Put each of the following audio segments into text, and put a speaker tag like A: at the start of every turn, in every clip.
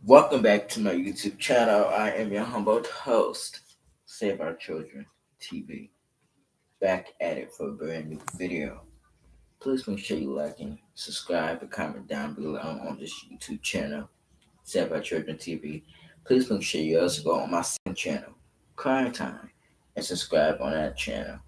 A: Welcome back to my YouTube channel. I am your humble host, Save Our Children TV. Back at it for a brand new video. Please make sure you like and subscribe and comment down below on this YouTube channel, Save Our Children TV. Please make sure you also go on my second channel, Crying Time, and subscribe on that channel.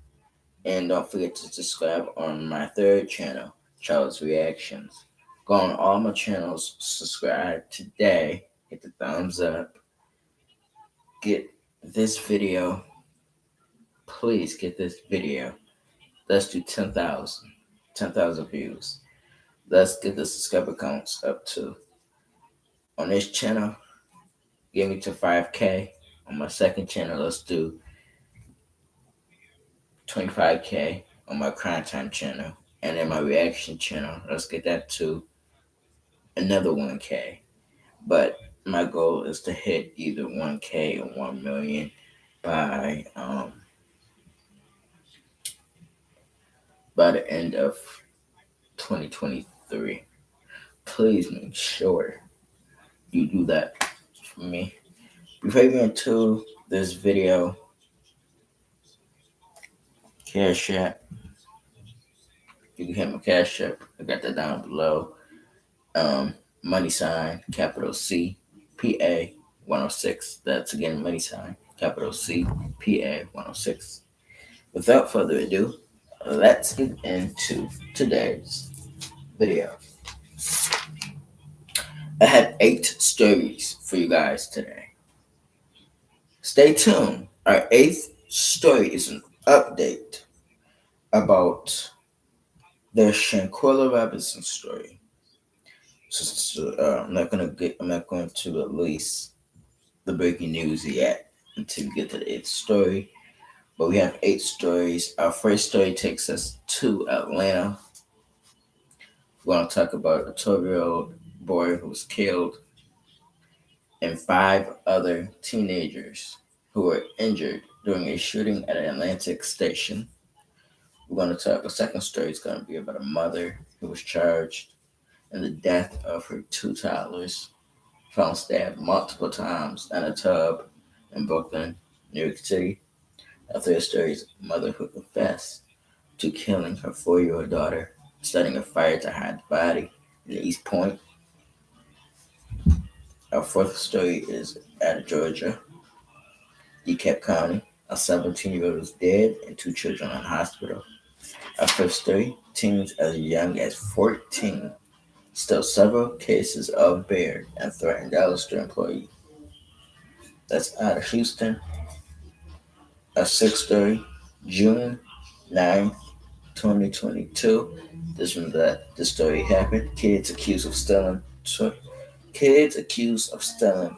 A: And don't forget to subscribe on my third channel, Charles Reactions. Go on all my channels, subscribe today, hit the thumbs up, get this video, please get this video. Let's do 10,000 views. Let's get the subscriber counts up to, on this channel, get me to 5K. On my second channel, let's do 25K on my Crime Time channel. And then my reaction channel, let's get that to another 1K. But my goal is to hit either 1K or 1 million by the end of 2023. Please make sure you do that for me. Before you get into this video, Cash App. You can hit my Cash App. I got that down below. Money sign, capital C, PA 106. That's again money sign, capital C, PA 106. Without further ado, let's get into today's video. I have 8 stories for you guys today. Stay tuned. Our 8th story is an update about the Shanquella Robinson story. I'm not going to release the breaking news yet until we get to the 8th story. But we have 8 stories. Our first story takes us to Atlanta. We're going to talk about a 12-year-old boy who was killed and 5 other teenagers who were injured during a shooting at an Atlantic station. We're going to talk, the second story is going to be about a mother who was charged in the death of her 2 toddlers, found stabbed multiple times in a tub in Brooklyn, New York City. Our third story is a mother who confessed to killing her 4-year-old daughter, starting a fire to hide the body in East Point. Our fourth story is out of Georgia, DeKalb County. A 17-year-old was dead and 2 children in hospital. Our fifth story, teens as young as 14 stole several cases of beer and threatened Dallas store employee. That's out of Houston. Our sixth story, June 9th, 2022. This is when this story happened. Kids accused of stealing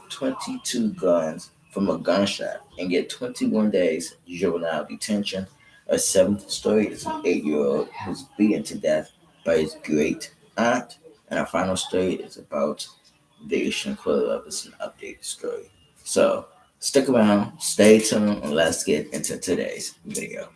A: 22 guns from a gun shop and get 21 days juvenile detention. Our seventh story is an 8-year-old who's beaten to death by his great aunt. And our final story is about the Shanquella Robinson updated story. So stick around, stay tuned, and let's get into today's video.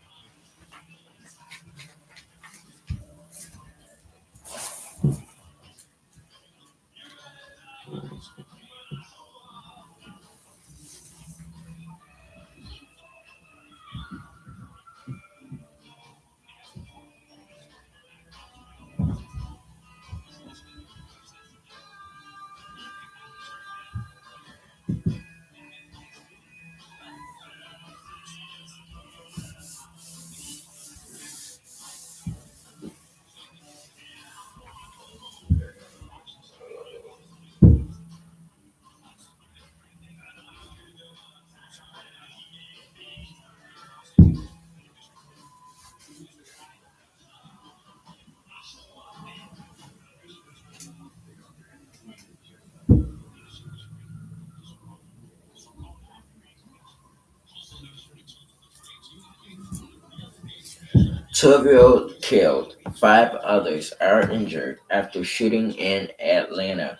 A: Twelve-year-old killed, 5 others are injured after shooting in Atlanta.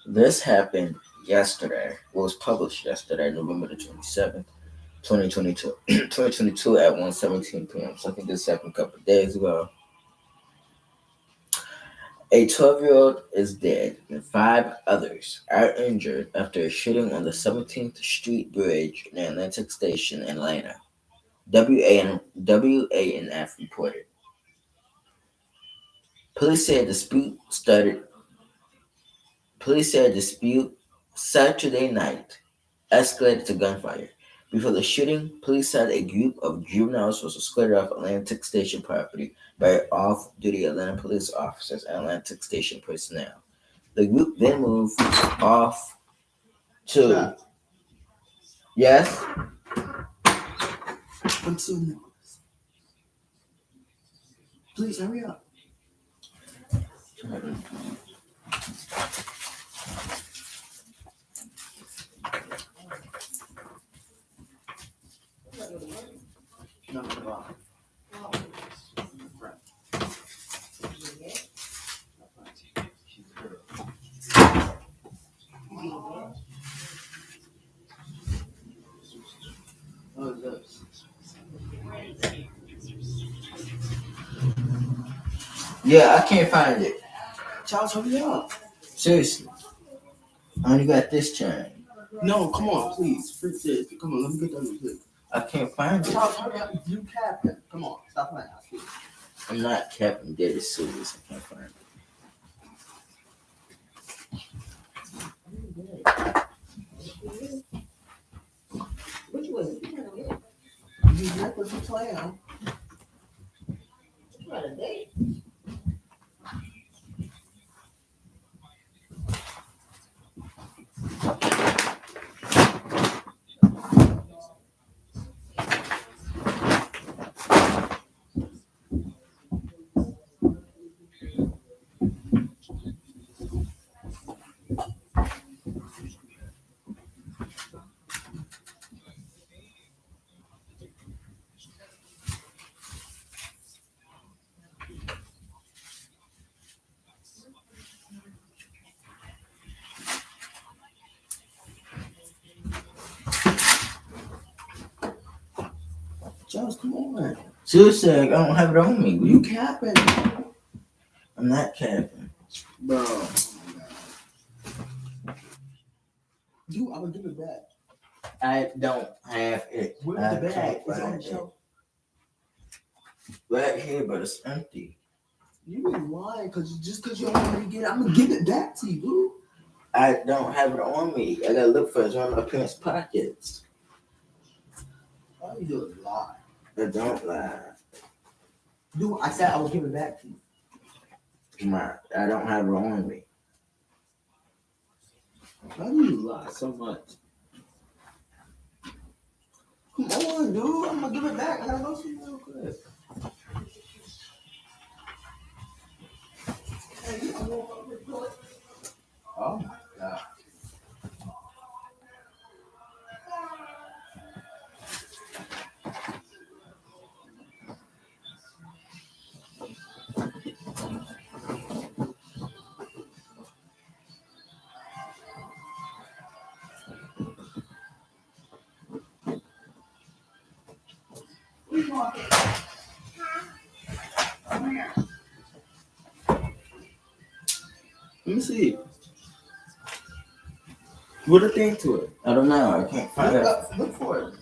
A: This happened yesterday. It was published yesterday, November the 27th, 2022. 2022 at 1:17 p.m. So I think this happened a couple of days ago. A 12-year-old is dead and five others are injured after a shooting on the 17th Street Bridge in Atlantic Station in Atlanta. WANF reported. Police said dispute started. Police said dispute Saturday night escalated to gunfire. Before the shooting, police said a group of juveniles was escorted off Atlantic Station property by off-duty Atlanta police officers and Atlantic Station personnel. The group then moved off to yes.
B: What's your name? Please hurry up. No, no.
A: Yeah, I can't find it.
B: Charles, hurry up.
A: Seriously, I only got this chain.
B: No, come on, please. Freak this. Come on, let me get that real quick.
A: I can't find it.
B: Charles, hurry up. You captain. Come on, stop playing.
A: I'm not Captain Dead is serious. I can't find it.
C: Which was it?
B: You like what you playing?
C: What a day.
B: Charles, come on.
A: Seriously, I don't have it on me.
B: You capping.
A: I'm not capping.
B: Bro. You, I'm gonna give it back.
A: I don't have it.
B: Where's
A: I
B: the bag?
A: can't
B: It's on
A: find
B: the
A: it.
B: shelf.
A: Right here, but it's empty.
B: You be lying because you don't want me to get it. I'm gonna give it back to you, dude.
A: I don't have it on me. I gotta look for it. It's one of my parents' pockets.
B: Why you do a lie?
A: I don't lie.
B: Dude, I said I will give it back to you.
A: I don't have it on me.
B: Why do you lie so much? Come on, dude. I'm gonna give it back. I gotta go see you real quick. Oh my god. Let me see. What a thing to it.
A: I don't know. I can't find it.
B: Look for it.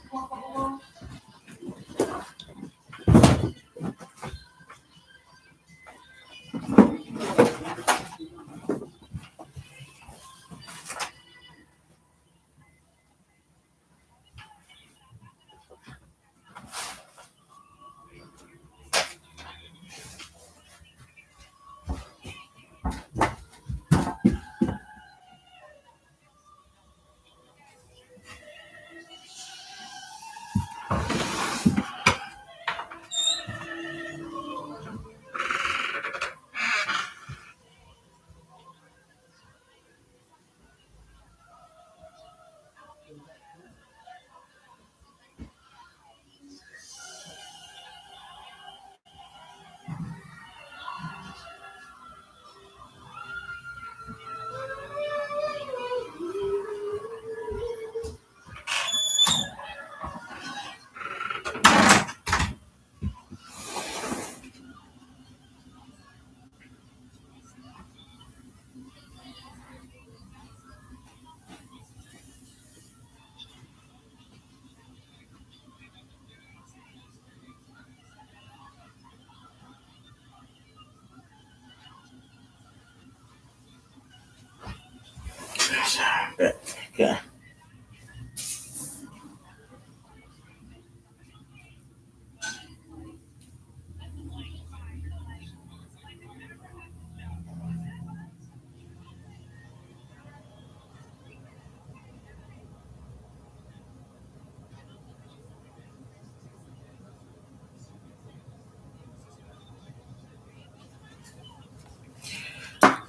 A: Okay.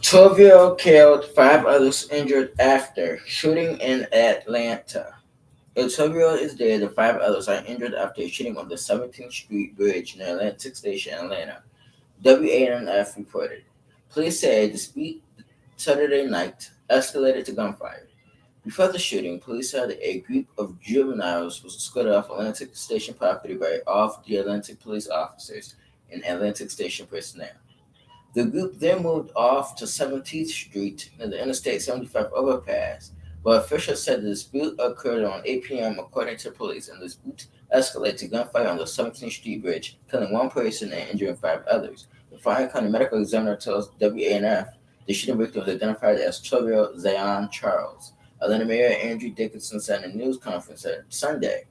A: Twelve-year-old killed, five others injured after shooting in Atlanta. A 12-year-old is dead and five others are injured after a shooting on the 17th Street Bridge near Atlantic Station, Atlanta. WANF reported. Police said a dispute Saturday night escalated to gunfire. Before the shooting, police said a group of juveniles was escorted off Atlantic Station property by off the Atlantic police officers and Atlantic Station personnel. The group then moved off to 17th Street near the Interstate 75 overpass, but officials said the dispute occurred around 8 p.m. according to police, and the dispute escalated to gunfire on the 17th Street Bridge, killing one person and injuring five others. The Bryan County medical examiner tells WANF the shooting victim was identified as 12-year-old Zion Charles. Atlanta Mayor Andrew Dickinson said in a news conference on Sunday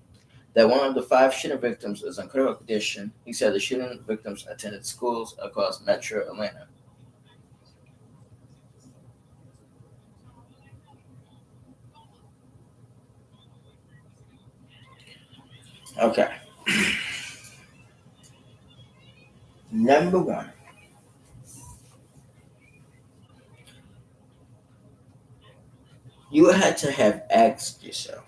A: that one of the five shooting victims is in critical condition. He said the shooting victims attended schools across Metro Atlanta. Okay. Number one, you had to have asked yourself,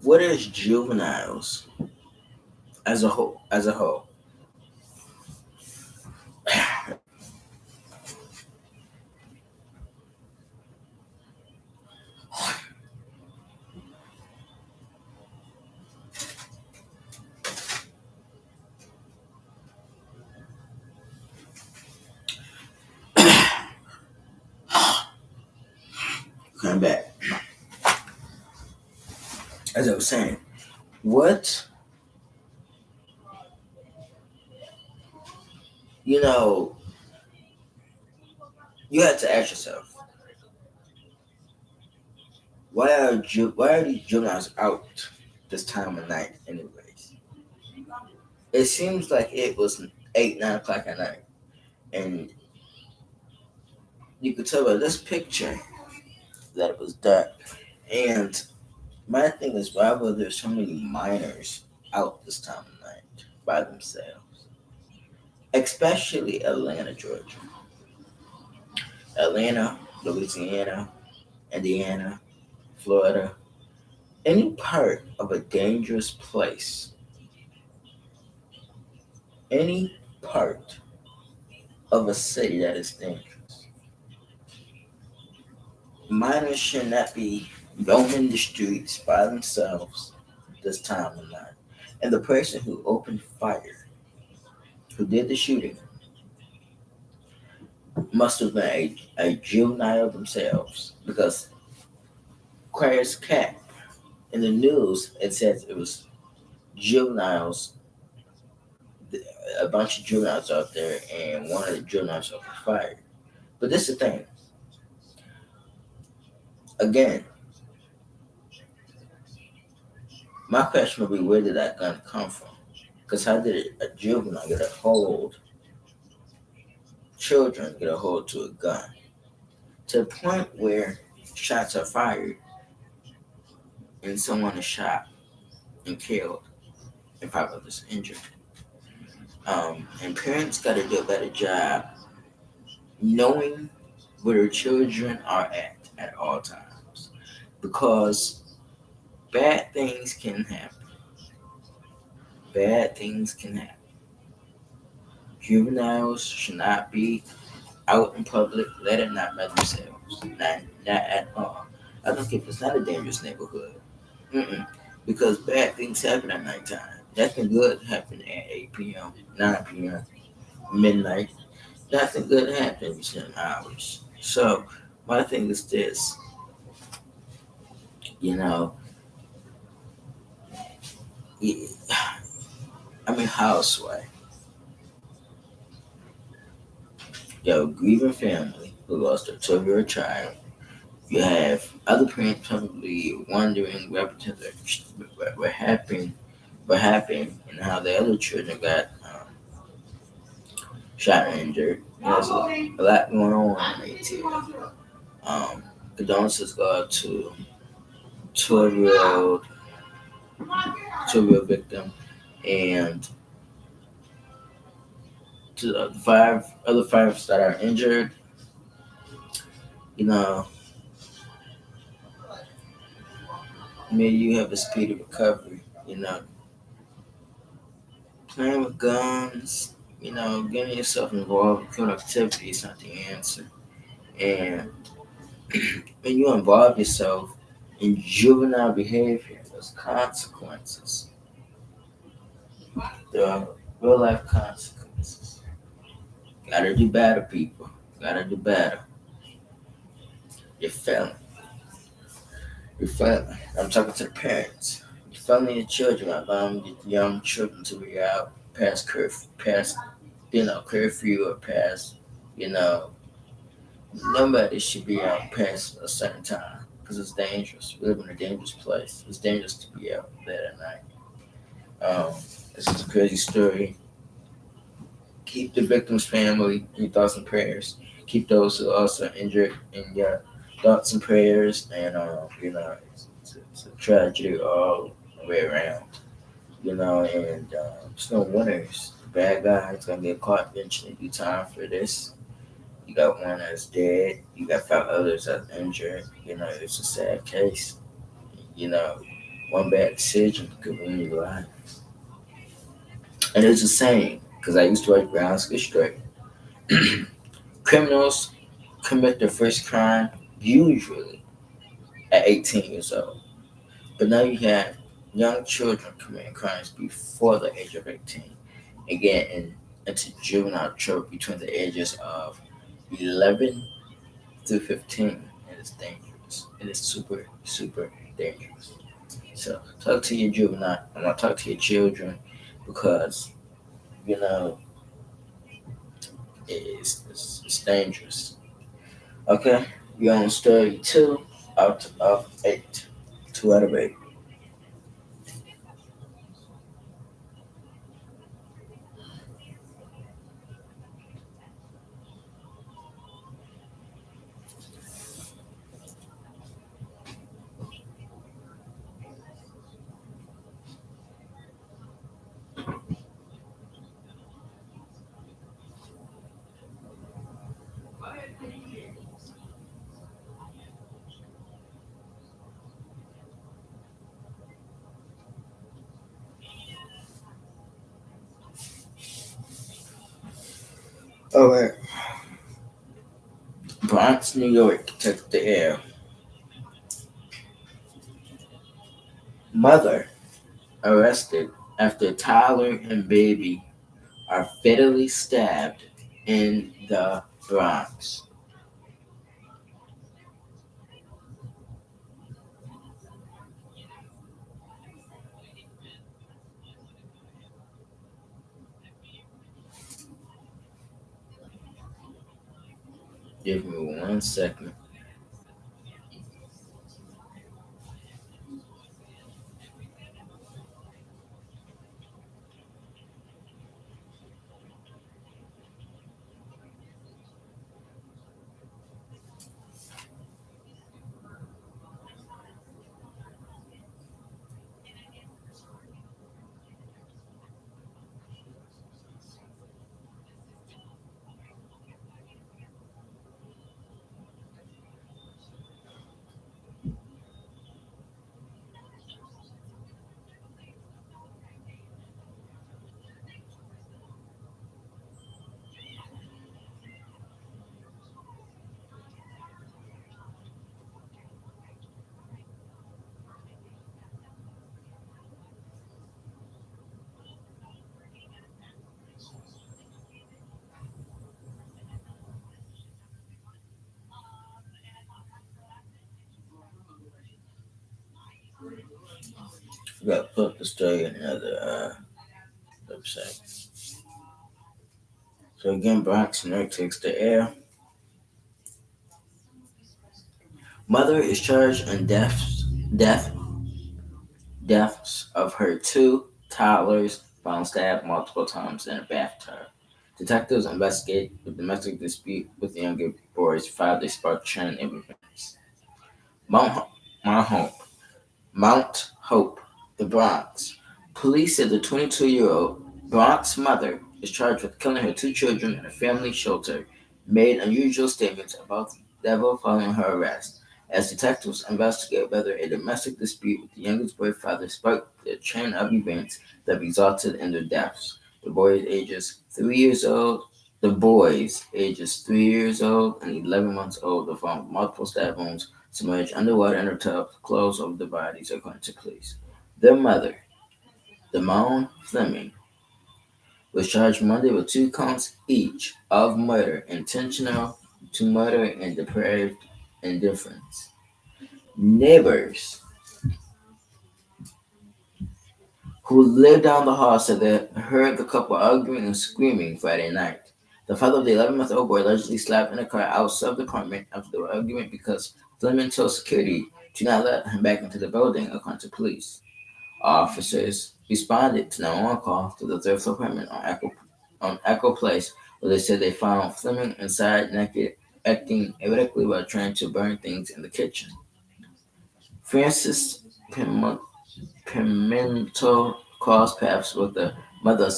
A: what is juveniles as a whole? As a whole, come back. As I was saying, what you know, you had to ask yourself, why are these juveniles out this time of night, anyways? It seems like it was 8, 9 o'clock at night, and you could tell by this picture that it was dark. And my thing is, why were there so many minors out this time of night by themselves? Especially Atlanta, Georgia. Atlanta, Louisiana, Indiana, Florida. Any part of a dangerous place, any part of a city that is dangerous. Minors should not be roaming the streets by themselves this time of night. And the person who opened fire, who did the shooting, must have been a juvenile themselves because Claire's cat in the news it says it was juveniles, a bunch of juveniles out there, and one of the juveniles opened fire. But this is the thing. Again, my question would be, where did that gun come from? Because how did a juvenile get a hold, children get a hold to a gun to the point where shots are fired and someone is shot and killed and five others injured? And parents got to do a better job knowing where their children are at all times because bad things can happen. Bad things can happen. Juveniles should not be out in public, let it not by themselves. Not at all. I don't care if it's not a dangerous neighborhood. Mm-mm. Because bad things happen at nighttime. Nothing good happen at 8 p.m., 9 p.m., midnight. Nothing good happens in hours. So my thing is this, you know, housewife. You have a grieving family who lost their 12-year-old child. You have other parents probably wondering what happened, and how the other children got shot and injured. There's a lot going on in ATL. Um, Condolences go out to 12-year-old 12-year-old victim and to the five other fives that are injured. You know, may you have a speedy recovery. You know, playing with guns, getting yourself involved in criminal activity is not the answer. And when you involve yourself in juvenile behavior, there's consequences. There are real life consequences. Gotta do better, people. Gotta do better. You're failing. You're failing. I'm talking to the parents. You're failing your children, allowing your young children to be out past curfew or past, you know, nobody should be out past a certain time because it's dangerous. We live in a dangerous place. It's dangerous to be out there at night. This is a crazy story. Keep the victim's family in your thoughts and prayers. Keep those who are also injured in your thoughts and prayers. And it's a tragedy all the way around. And there's no winners. The bad guy's gonna get caught eventually. Do time for this. You got one that's dead. You got five others that's injured. It's a sad case. You know, one bad decision could ruin your life. And it's the same because I used to work around Straight. Criminals commit their first crime usually at 18 years old. But now you have young children committing crimes before the age of 18 and getting into juvenile trouble between the ages of 11 to 15. And it's dangerous. It is super, super dangerous. So talk to your juvenile. I'm going to talk to your children because, you know, it's dangerous. Okay? You're on story 2 out of 8. 2 out of 8. All right. Bronx, New York took the air. Mother arrested after toddler and baby are fatally stabbed in the Bronx. Give me 1 second. I got to put the story in another say. So again, Bronx Nerd takes the air. Mother is charged in deaths of her two toddlers found stabbed multiple times in a bathtub. Detectives investigate the domestic dispute with the younger boy's father sparked chain of events. Mount, Mount Hope, Mount Hope, the Bronx. Police said the 22-year-old Bronx mother is charged with killing her two children in a family shelter, made unusual statements about the devil following her arrest. As detectives investigate whether a domestic dispute with the youngest boy's father sparked the chain of events that resulted in their deaths. The boys ages 3 years old. The boys ages 3 years old and 11 months old were found with multiple stab wounds submerged underwater in a tub, clothes over the bodies, according to police. Their mother, Damone Fleming, was charged Monday with 2 counts each of murder, intentional to murder, and depraved indifference. Neighbors who lived down the hall said they heard the couple arguing and screaming Friday night. The father of the 11-month-old boy allegedly slapped in a car outside of the apartment after the argument because Fleming told security to not let him back into the building, according to police. Officers responded to 911 call to the third floor apartment on Echo Place, where they said they found Fleming inside naked, acting erratically while trying to burn things in the kitchen. Francis Pimento crossed paths with the mother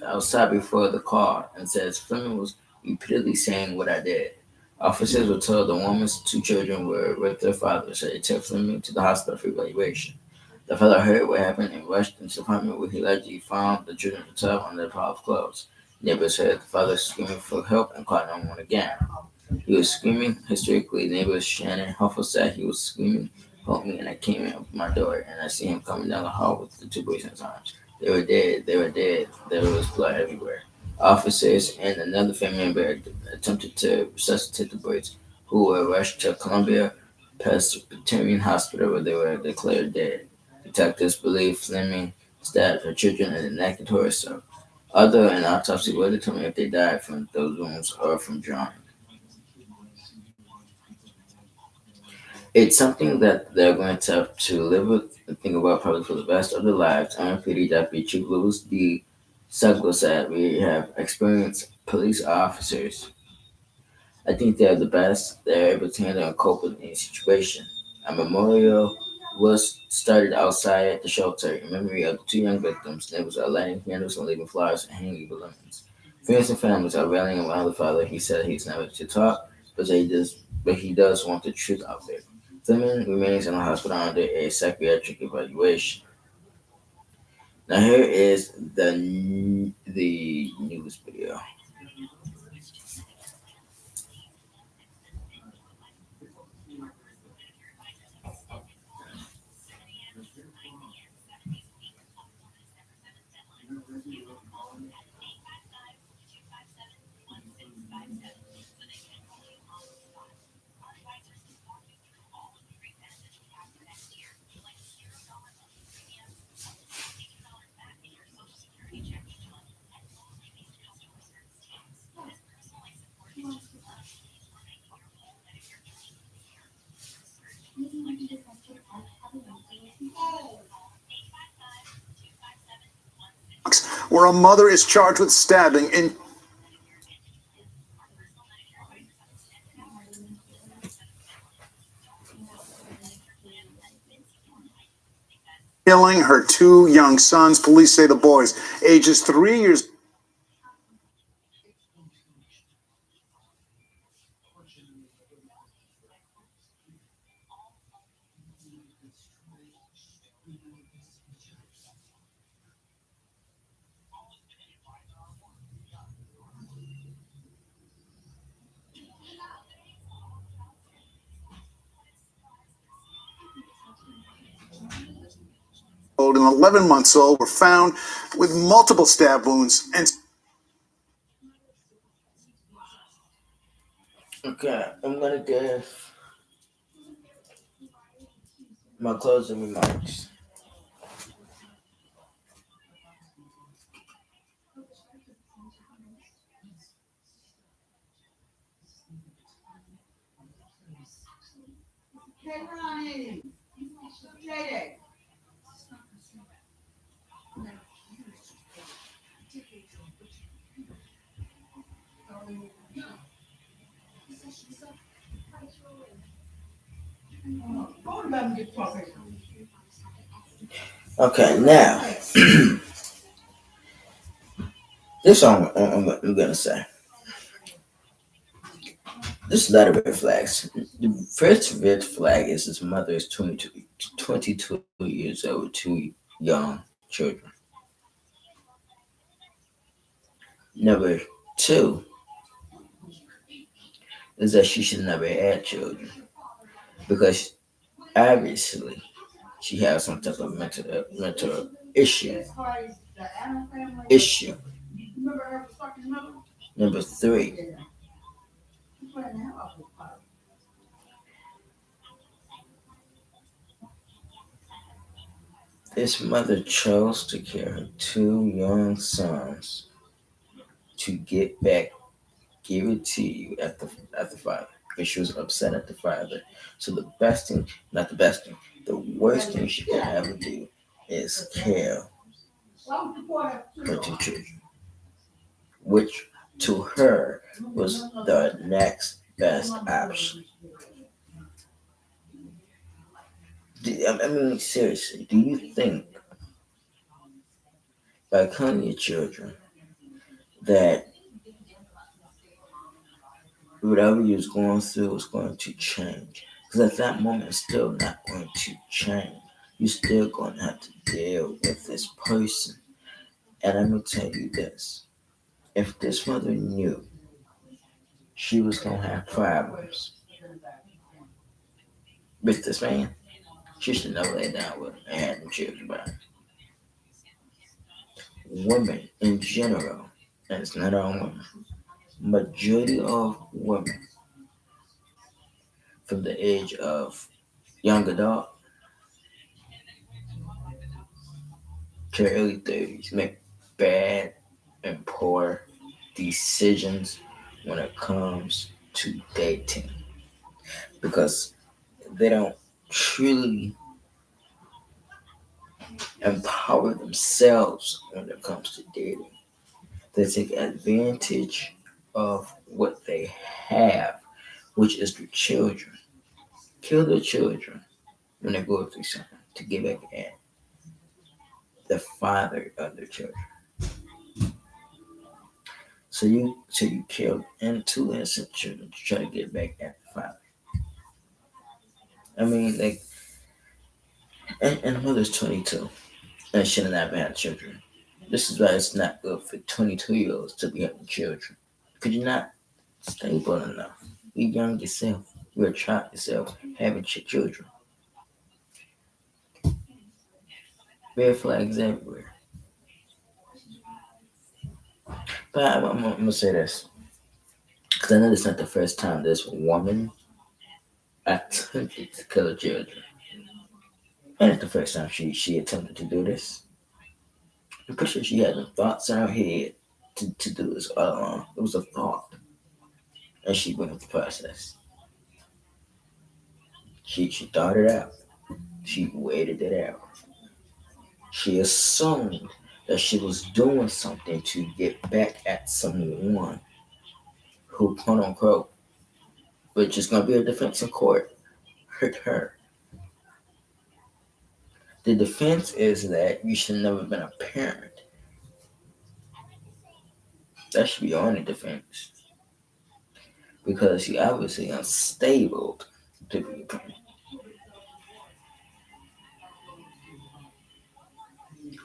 A: outside before the car and says Fleming was repeatedly saying what I did. Officers were told the woman's two children were with their father, so they took Fleming to the hospital for evaluation. The father heard what happened and rushed into the apartment where he allegedly found the children in the tub under the pile of clothes. Neighbors heard the father screaming for help and called 911 again. He was screaming hysterically. Neighbor Shannon Huffle said he was screaming, "Help me," and I came in with my door and I see him coming down the hall with the two boys in his arms. They were dead. They were dead. There was blood everywhere. Officers and another family member attempted to resuscitate the boys, who were rushed to Columbia Presbyterian Hospital where they were declared dead. Detectives believe Fleming stabbed her children in the neck and torso. Although an autopsy will determine if they died from those wounds or from drowning. It's something that they're going to have to live with and think about probably for the rest of their lives. MPD Deputy Chief Louis D. Suglo said, "We have experienced police officers. I think they're the best. They're able to handle and cope with any situation." A memorial was started outside the shelter in memory of the two young victims. Neighbors are lighting candles and leaving flowers and hanging balloons. Friends and families are rallying around the father. He said he's never to talk, but he does want the truth out there. Fleming remains in the hospital under a psychiatric evaluation. Now here is the news video.
D: Where a mother is charged with stabbing and killing her two young sons. Police say the boys, ages 3 years. And 11 months old were found with multiple stab wounds and
A: Okay, I'm gonna give my closing remarks. Okay, now this song I'm gonna say. This is a lot of red flags. The first red flag is his mother is 22 years old with two young children. Number two is that she should never have children because obviously she has some type of mental issue. Number three, this mother chose to kill her two young sons to get back, give it to you at the father. Because she was upset at the father. So the best thing, not the best thing, the worst thing she could ever do is kill her two children, which to her was the next best option. I mean, seriously, do you think by killing your children that whatever you was going through was going to change? Because at that moment, it's still not going to change. You're still going to have to deal with this person. And I'm going to tell you this. If this mother knew she was going to have problems with this man, she should never lay down with him and had them children by him. Women in general, and it's not all women, majority of women from the age of young adult to early 30s make bad and poor decisions when it comes to dating because they don't truly empower themselves when it comes to dating. They take advantage of what they have, which is their children. Kill their children when they go through something to get back at the father of their children. So you killed and two innocent children to try to get back at the father. I mean, like, and the mother's 22 and should have not had children. This is why it's not good for 22-year-olds to be having children. Because you're not stable enough. You're young yourself. You're a child yourself, having children. Red flags everywhere. But I'm going to say this. Because I know this is not the first time this woman attempted to kill her children. And it's the first time she attempted to do this. I'm pretty sure she had the thoughts in her head to do this all along. It was a thought. And she went with the process. She thought it out. She waited it out. She assumed that she was doing something to get back at someone who, quote unquote, which is going to be a defense in court, hurt her. The defense is that you should never have been a parent. That should be your only defense. Because you're obviously unstable to be a parent.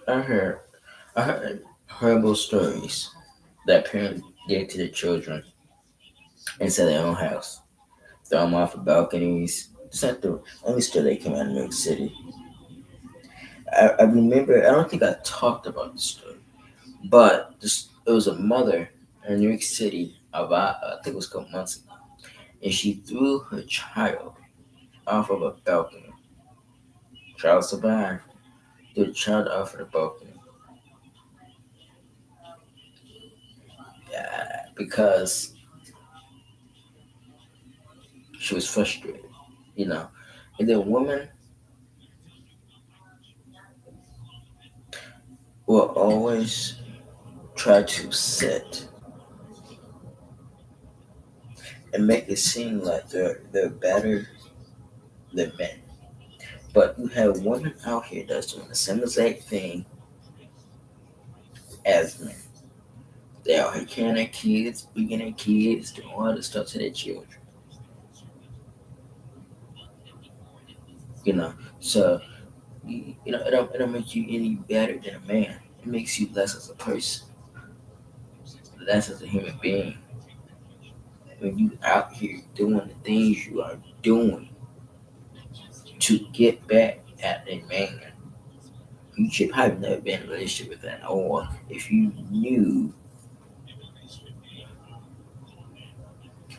A: I heard, I heard horrible stories that parents did to their children inside their own house. Throw them off of balconies. It's not the only story that came out of New York City. I remember, I don't think I talked about the story, but it was a mother in New York City about, I think it was a couple months ago, and she threw her child off of a balcony. Child survived. Threw the child off of the balcony. Because she was frustrated, you know. The woman will always try to sit and make it seem like they're better than men. But you have women out here that's doing the same exact thing as men. They out here carrying their kids, beating their kids, doing all this stuff to their children. You know, so it don't make you any better than a man. It makes you less as a person, less as a human being. When you out here doing the things you are doing to get back at a man, you should probably never been in a relationship with that. Or if you knew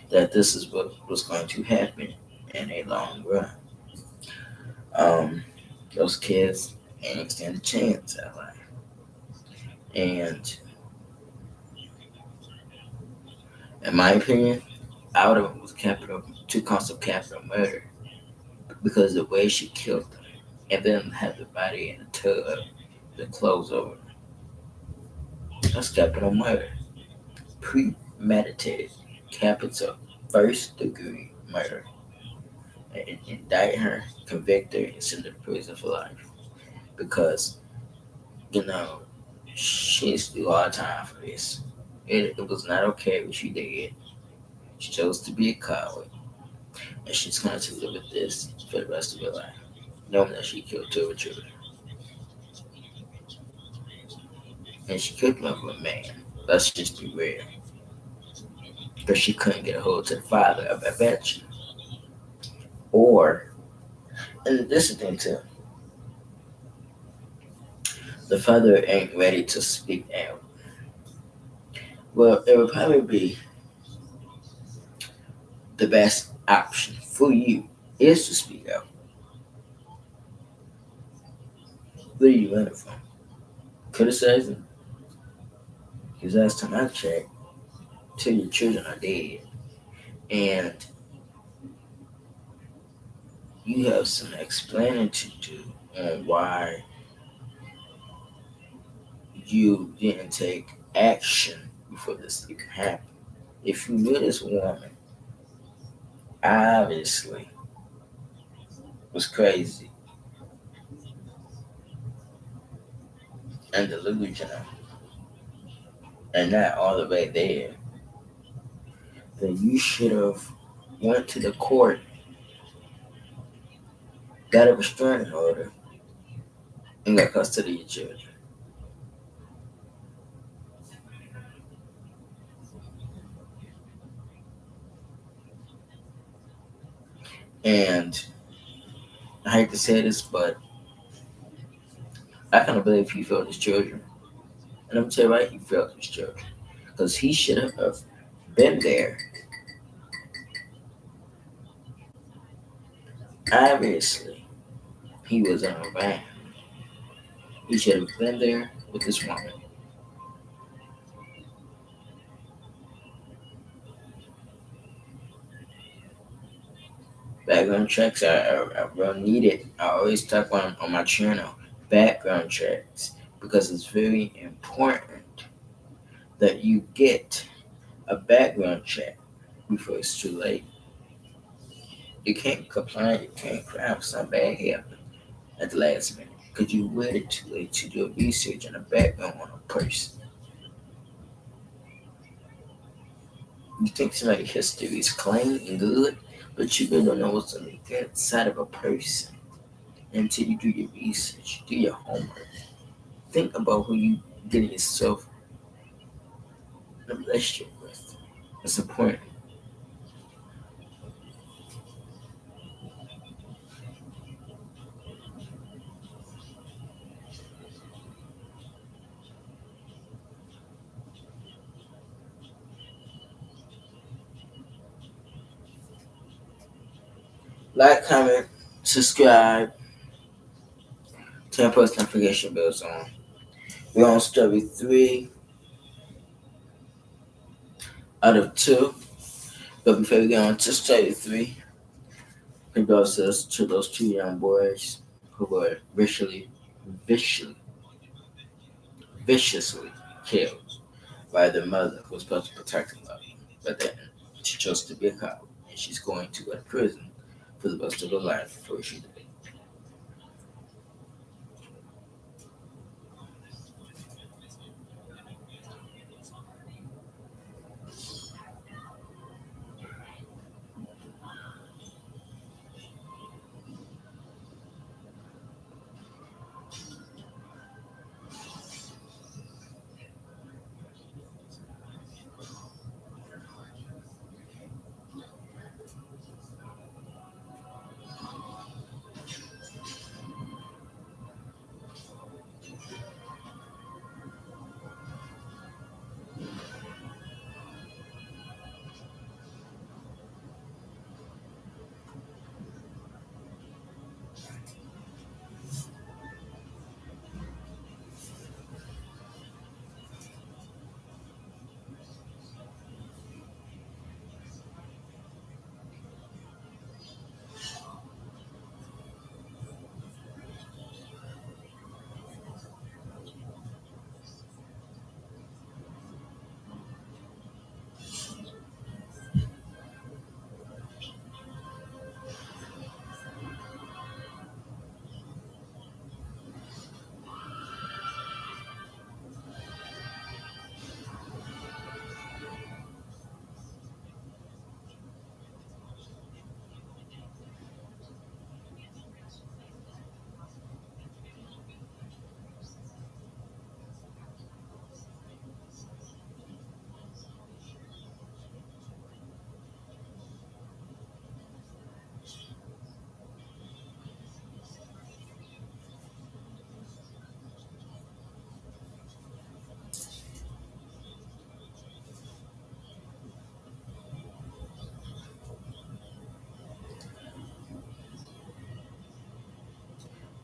A: that this is what was going to happen in a long run, um, those kids ain't stand a chance at life. And in my opinion, I would have was capital two counts of capital murder because the way she killed them and then had the body in a tub, the clothes over. That's capital murder. Premeditated capital first degree murder. And indict her, convict her, and send her to prison for life. Because, you know, she needs to do hard time for this. It was not okay what she did. She chose to be a coward. And she's going to live with this for the rest of her life. Knowing that she killed two of her children. And she could love a man. Let's just be real. But she couldn't get a hold to the father of that bitch. Or, and this is the thing too, the father ain't ready to speak out. Well, it would probably be the best option for you is to speak out. Where are you learning from? Criticizing? Because last time I checked, till your children are dead. And you have some explaining to do on why you didn't take action before this even happened. If you knew this woman obviously was crazy and delusional and not all the way there, then you should have went to the court, got a restraining order, and got custody of your children. And I hate to say this, but I kind of believe he failed his children. And I'm gonna tell you why he failed his children. Because he should have been there. Obviously, he was in a van. He should have been there with this woman. Background checks are real needed. I always talk on my channel background checks because it's very important that you get a background check before it's too late. You can't complain, you can't cry if something bad happened at the last minute because you waited too late to do research and a background on a person. You think somebody's history is clean and good, but you really don't know what's on the inside of a person until you do your research, do your homework. Think about who you getting yourself in a relationship with. It's important. Like, comment, subscribe, turn post notification bells on. We're on story 3 out of 2. But before we get on to story 3, Condolences to those two young boys who were viciously, viciously killed by their mother who was supposed to protect them. But then she chose to be a cop, and she's going to go to prison for the rest of her life for what she did.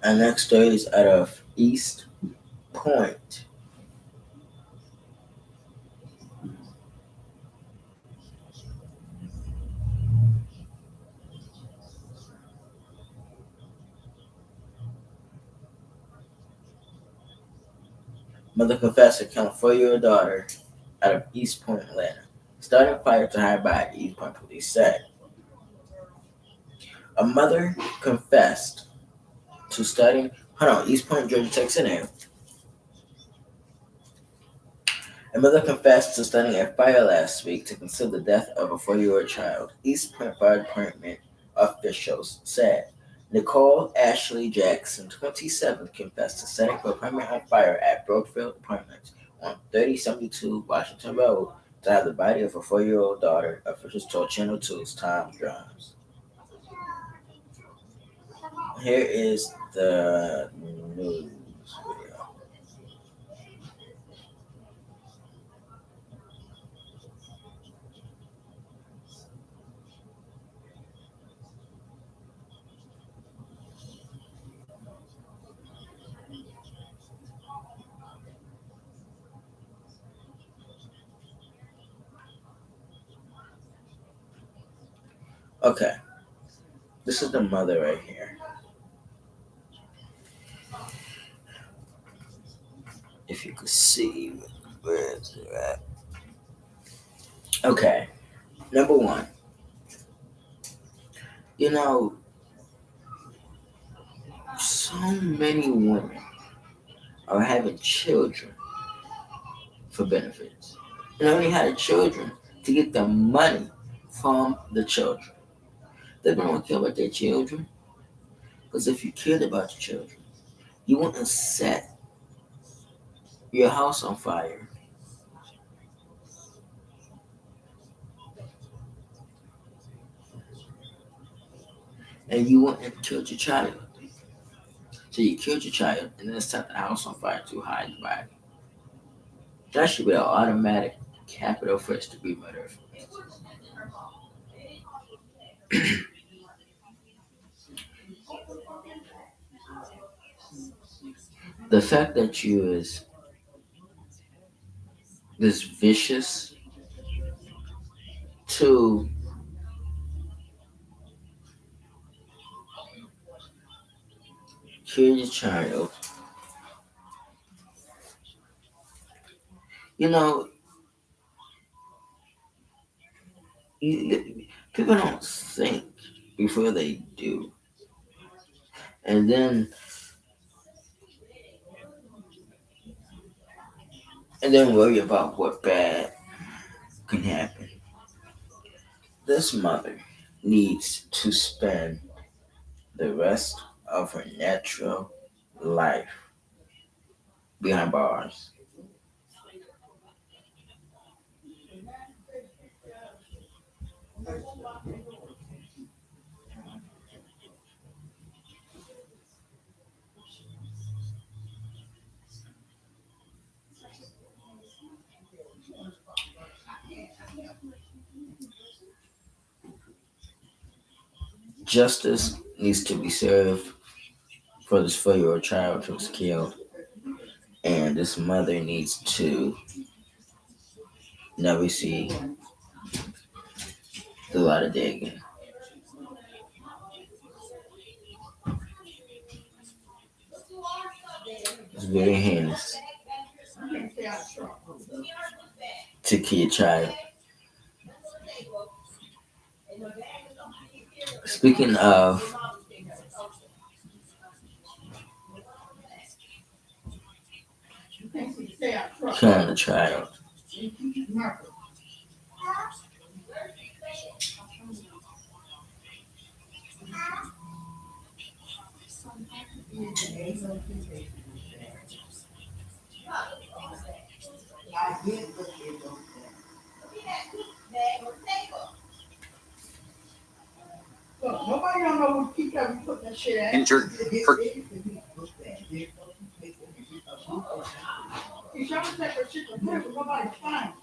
A: Our next story is out of East Point. Mother confessed to killing 4-year-old daughter out of East Point, Atlanta. Starting fire to hide body, East Point police said. A mother confessed to studying. Hold on, East Point, Georgia, Texas A&M. A mother confessed to starting a fire last week to conceal the death of a 4-year-old child. East Point Fire Department officials said. Nicole Ashley Jackson, 27, confessed to setting her apartment on fire at Brookfield Apartments on 3072 Washington Road to hide the body of her 4-year-old daughter, officials told Channel 2's Tom Grimes. Here is the news video. Okay, this is the mother right here. If you could see where it's at. Okay, number one, you know, so many women are having children for benefits. And only had the children to get the money from the children. They don't care about their children. Because if you cared about your children, you wouldn't set your house on fire. And you wouldn't kill your child. So you killed your child and then set the house on fire to hide the body. That should be an automatic capital first degree murder. The fact that you is this vicious to kill your child. You know, people don't think before they do, and then worry about what bad can happen. This mother needs to spend the rest of her natural life behind bars. Justice needs to be served for this 4-year-old child who was killed, and this mother needs to never see the light of day again. It's very heinous to kill your child. Speaking of killing a child,
B: Look, nobody don't know what keep having putting that shit at.
D: Injured for
B: You should have take her shit to prison, but nobody's fine.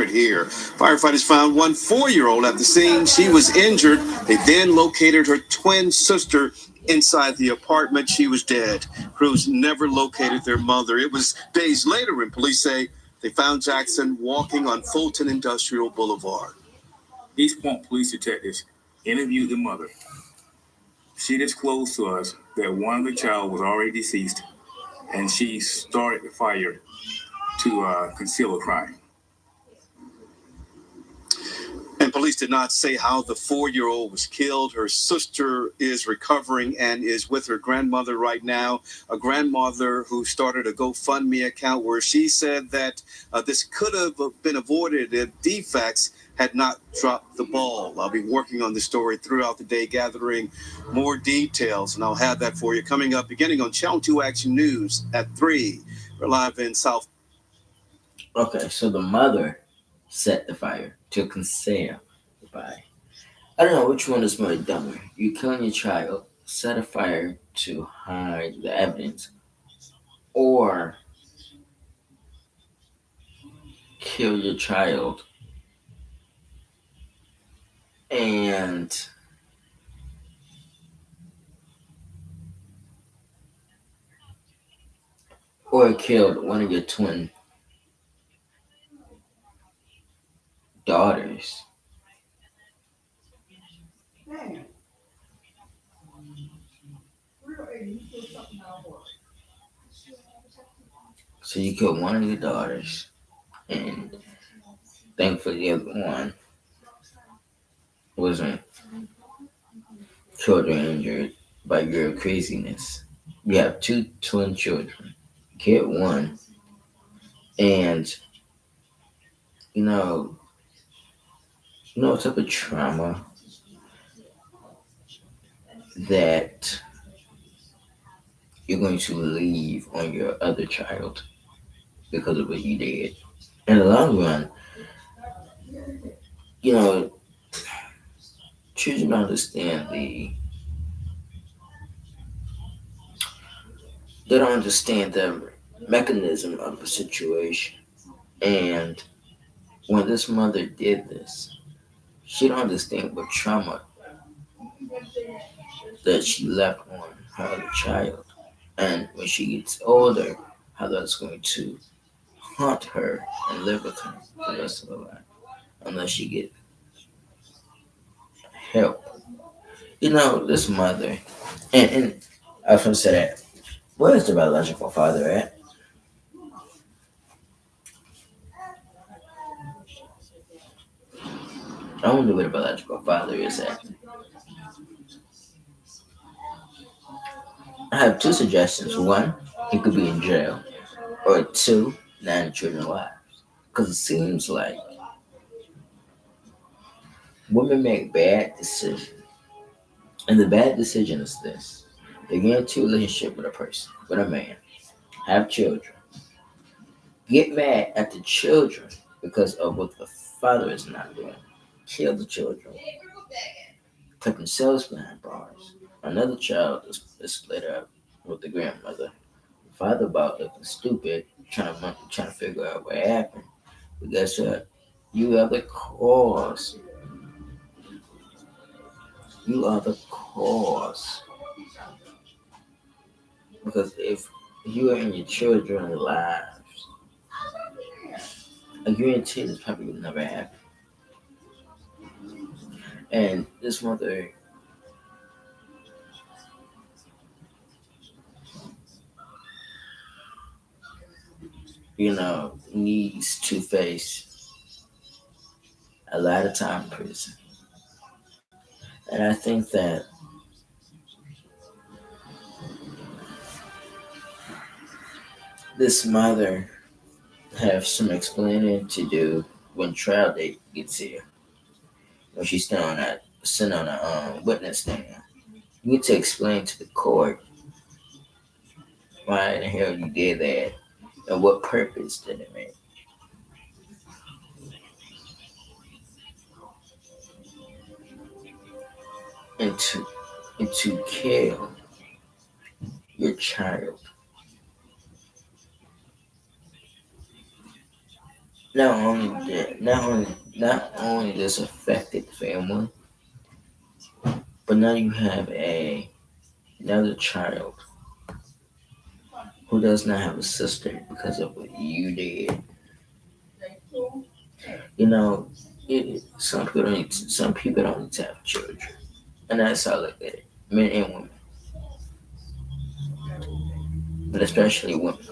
D: right here. Firefighters found one 4-year-old at the scene. She was injured. They then located her twin sister inside the apartment. She was dead. Crews never located their mother. It was days later when police say they found Jackson walking on Fulton Industrial Boulevard.
E: East Point police detectives interviewed the mother. She disclosed to us that one of the child was already deceased, and she started the fire to conceal a crime.
D: And police did not say how the 4-year-old was killed. Her sister is recovering and is with her grandmother right now, a grandmother who started a GoFundMe account where she said that this could have been avoided if DFACS had not dropped the ball. I'll be working on this story throughout the day, gathering more details, and I'll have that for you coming up beginning on Channel 2 Action News at 3. We're live in South.
A: okay, so the mother set the fire to conceal the body. I don't know which one is more dumber. You killing your child, set a fire to hide the evidence, or kill your child and or killed one of your twin daughters.
B: Man. Real A, you feel something out of
A: So you killed one of your daughters, and thankfully the other one wasn't killed or injured by your craziness. You have 2 twin children. Killed one, and you know what type of trauma that you're going to leave on your other child because of what you did. In the long run, you know, children don't understand they don't understand the mechanism of the situation. And when this mother did this, she don't understand what trauma that she left on her other child. And when she gets older, how that's going to haunt her and live with her for the rest of her life unless she get help. This mother, and I was going to say that, where's the biological father at? I wonder where the biological father is at. I have two suggestions. One, he could be in jail, or two, not in children's lives. Because it seems like women make bad decisions. And the bad decision is this: they get into a relationship with a person, with a man, have children, get mad at the children because of what the father is not doing, kill the children, put themselves behind bars. Another child is split up with the grandmother. The father about looking stupid, trying to figure out what happened. But guess what? You are the cause. You are the cause. Because if you are in your children's lives, I guarantee this probably would never happen. And this mother, needs to face a lot of time in prison. And I think that this mother have some explaining to do when trial date gets here. When she's sitting on a witness stand, you need to explain to the court why the hell you did that and what purpose did it make. And to kill your child. Not only this affected family, but now you have another child who does not have a sister because of what you did. You know, some people don't need to have children, and that's how I look at it. Men and women, but especially women,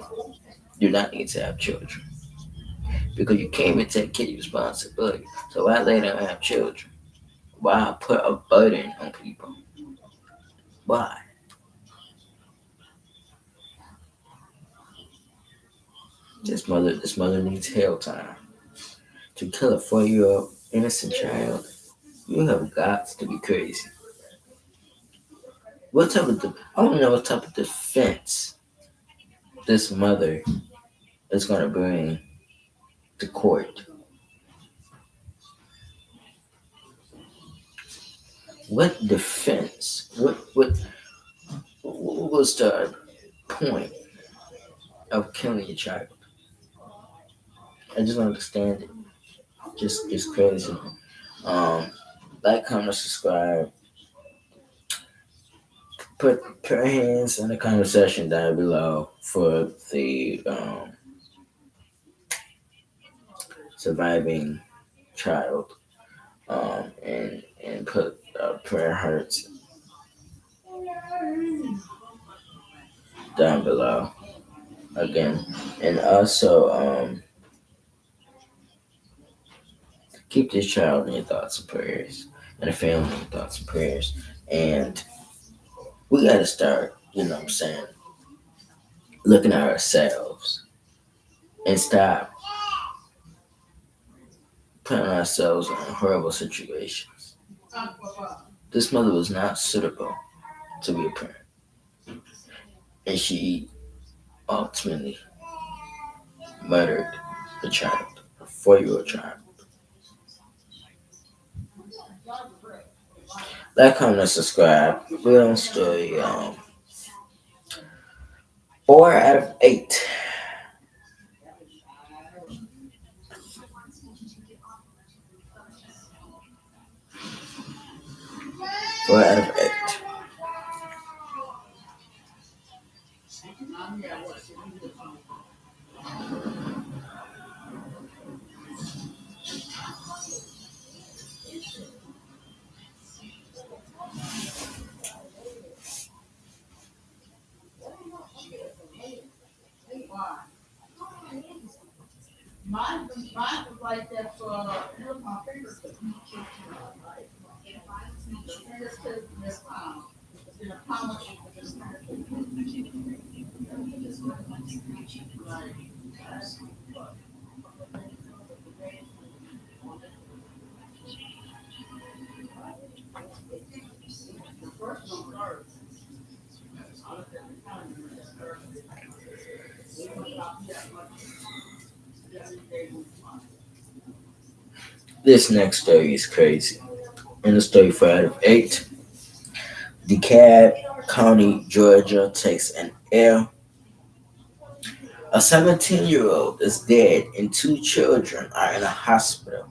A: do not need to have children because you can't even take kid responsibility. So why let them have children? Why put a burden on people? Why? This mother needs hell time to kill a 4-year-old innocent child. You have got to be crazy. I want to know what type of defense this mother is going to bring to court. What defense? What was the point of killing your child? I just don't understand it. Just crazy. Um, like, comment, subscribe. Put hands in the comment section down below for the surviving child. And put prayer hearts down below again, and also keep this child in your thoughts and prayers, and the family in your thoughts and prayers. And we got to start, what I'm saying, looking at ourselves and stop putting ourselves in horrible situations. This mother was not suitable to be a parent, and she ultimately murdered the child, a 4-year-old child. Like, comment, and subscribe. We're on story 4 out of 8. 4 out of 8.
C: Mine was like that for it was my favorite. And it's because this it's been a pound for this time. The first one first.
A: This next story is crazy. In the story 5 of 8, DeKalb County, Georgia takes an L. A 17-year-old is dead and 2 children are in a hospital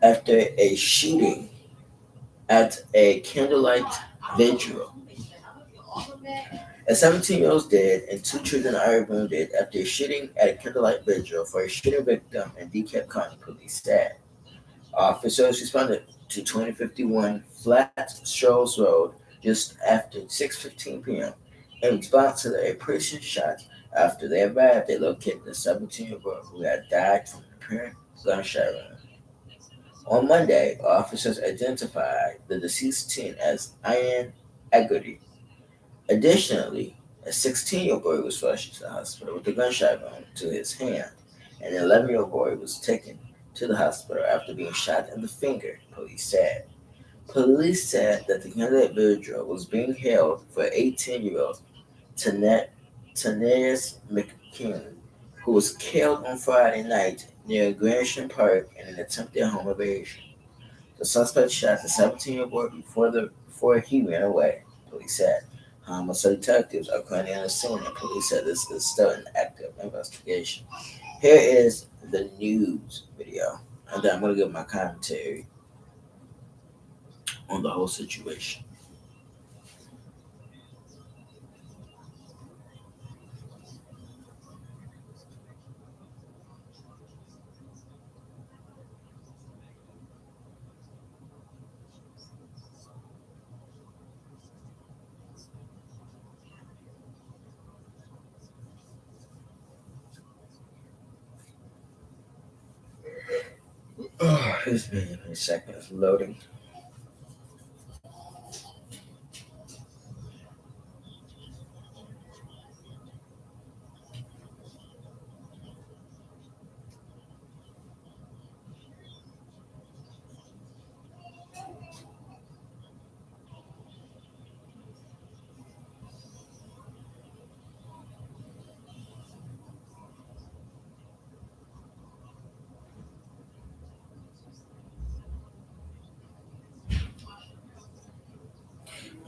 A: after a shooting at a candlelight vigil. A 17-year-old is dead and 2 children are wounded after a shooting at a candlelight vigil for a shooting victim in DeKalb County, police said. Officers responded to 2051 Flat Shoals Road just after 6:15 p.m. in response to a person shot. After they arrived, they located the 17-year-old who had died from an apparent gunshot wound. On Monday, officers identified the deceased teen as Ian Agudi. Additionally, a 16-year-old boy was rushed to the hospital with a gunshot wound to his hand, and an 11-year-old boy was taken to the hospital after being shot in the finger, police said. Police said that the candidate vigil was being held for 18-year-old Taneas McKean, who was killed on Friday night near Gresham Park in an attempted home invasion. The suspect shot the 17-year-old boy before he ran away, police said. Homicide detectives are currently on the scene, and police said this is still an active investigation. Here is the news video, and then I'm going to give my commentary on the whole situation. Oh, it's been a second. It's loading.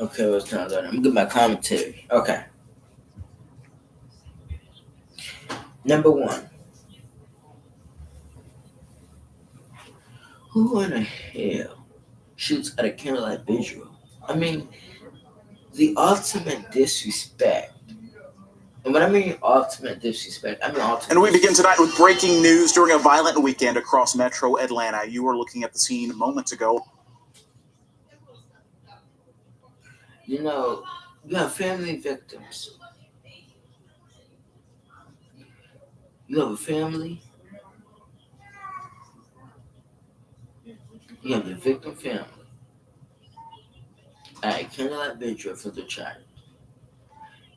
A: Okay, what's time loading? I'm gonna give my commentary. Okay. Number one. Who in the hell shoots at a candlelight vigil? I mean, the ultimate disrespect. And when I mean ultimate disrespect, I mean ultimate.
F: And we begin tonight with breaking news during a violent weekend across metro Atlanta. You were looking at the scene moments ago.
A: You know, you have family victims. You have a family. You have the victim family at a candlelight vigil for the child.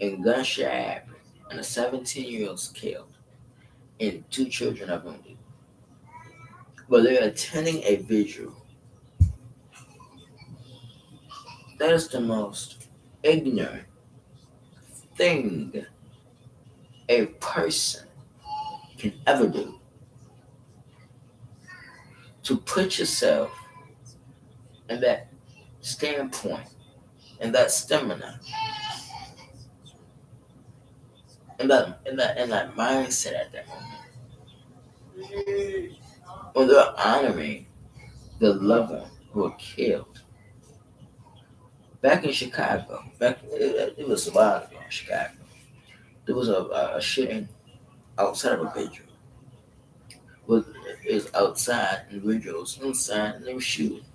A: And gunshot happened, and a 17-year-old is killed, and 2 children are wounded. But they're attending a vigil. That is the most ignorant thing a person can ever do. To put yourself in that standpoint, in that stamina, in that mindset at that moment. When they're honoring the loved one who were killed. Back in Chicago, it was a while ago in Chicago, there was a shooting outside of a vigil. Well, it was outside, and the vigil was inside, and they were shooting.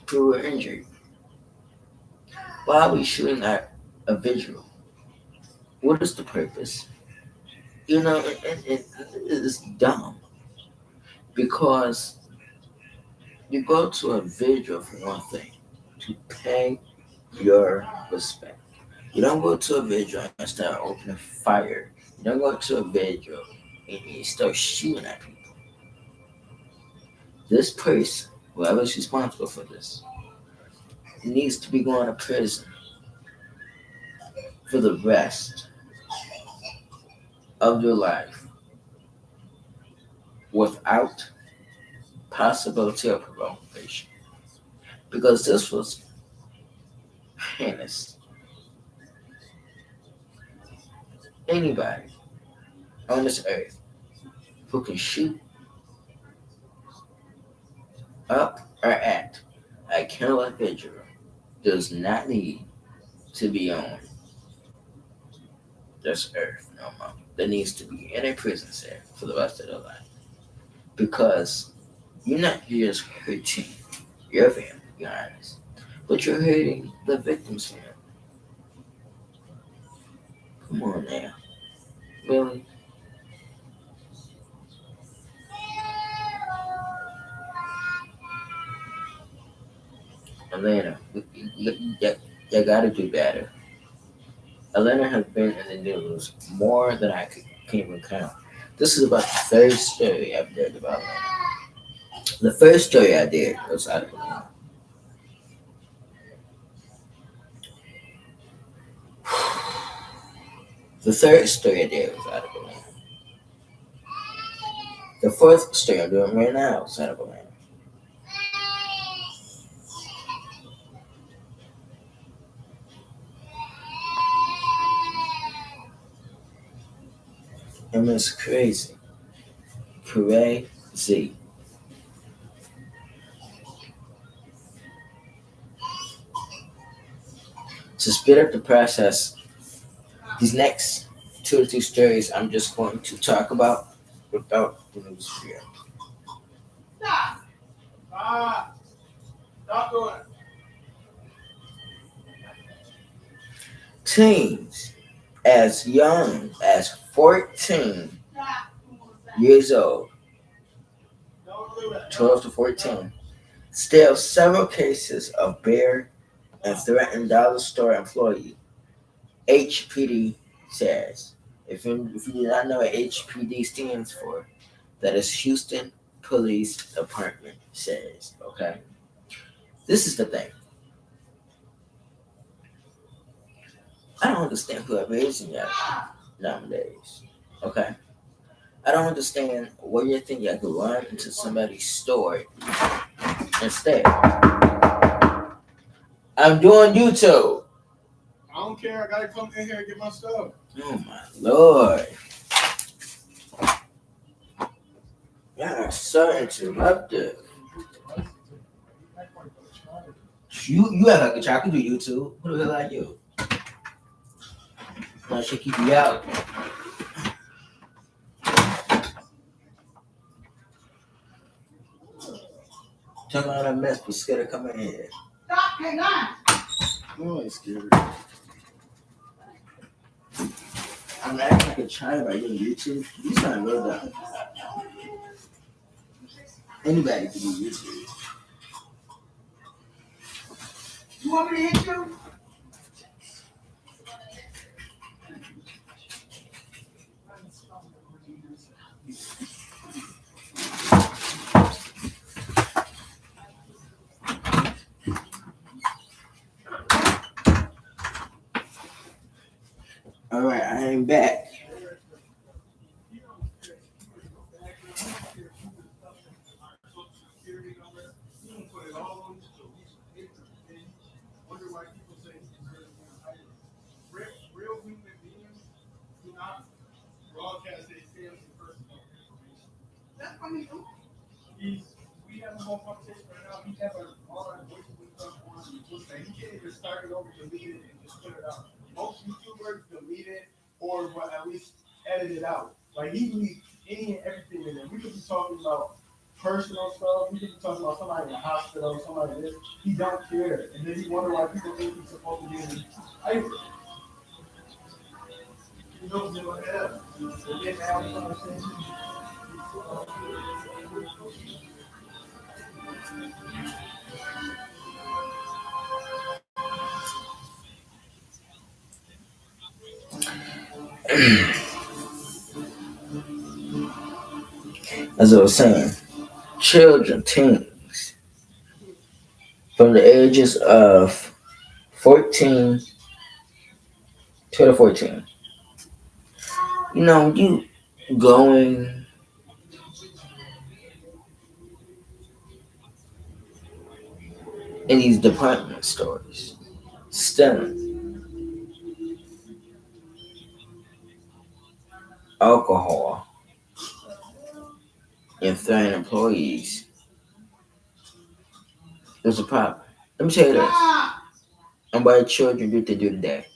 A: People were injured. Why are we shooting at a vigil? What is the purpose? You know, it is dumb because you go to a vigil for one thing, to pay your respect. You don't go to a vigil and start opening fire. You don't go to a vigil and you start shooting at people. This person, whoever's responsible for this, needs to be going to prison for the rest of their life without possibility of probation. Because this was heinous. Anybody on this earth who can shoot up or at a candlelight vigil does not need to be on this earth no more. There needs to be in a prison cell for the rest of their life. Because you're not just hurting your family, to be honest, but you're hurting the victim's family. Come on now. Really? Atlanta, you gotta do better. Atlanta has been in the news more than can even count. This is about the third story I've did about Atlanta. The first story I did was out of Atlanta. The third story I did was out of Atlanta. The fourth story I'm doing right now is out of Atlanta. And it's crazy. Crazy. To speed up the process, these next 2 or 3 stories I'm just going to talk about without the news fear.
B: Stop. Stop doing it.
A: Teens as young as 14 years old, 12 to 14, still several cases of bear and threatened dollar store employee. HPD says. If you do not know what HPD stands for, that is Houston Police Department says. Okay? This is the thing. I don't understand who are raising y'all nowadays. Okay? I don't understand why you think you can run into somebody's store instead. I'm doing YouTube.
B: I don't care. I gotta come in here and get my stuff.
A: Oh my lord. Y'all are so interruptive. You act like a child. I can do YouTube. Who the hell are you? I should keep you out. Talk about that mess, but scared to come in here.
C: Stop, hang on.
B: Oh, it's scary.
A: I'm acting like a child by you on YouTube. You sound real dumb. Anybody can do YouTube.
C: You want me to hit you?
A: All right, I ain't back.
B: Real human beings do not broadcast their feelings and personal information.
C: That's what he do.
B: We have a whole conversation right now. He has all our voices and stuff on and he can't even start it over, delete it, and just put it out. Most YouTubers delete it or at least edit it out. Like he leaves any and everything in there. We could be talking about personal stuff. We could be talking about somebody in the hospital, somebody this. He don't care. And then he wonder why people think he's supposed to be in the No, they don't have. They didn't have a conversation.
A: As I was saying, children, teens, from the ages of 14 to 14. You going in these department stores, stealing alcohol and threatening employees, there's a problem. Let me tell you this. And why children do what they do today.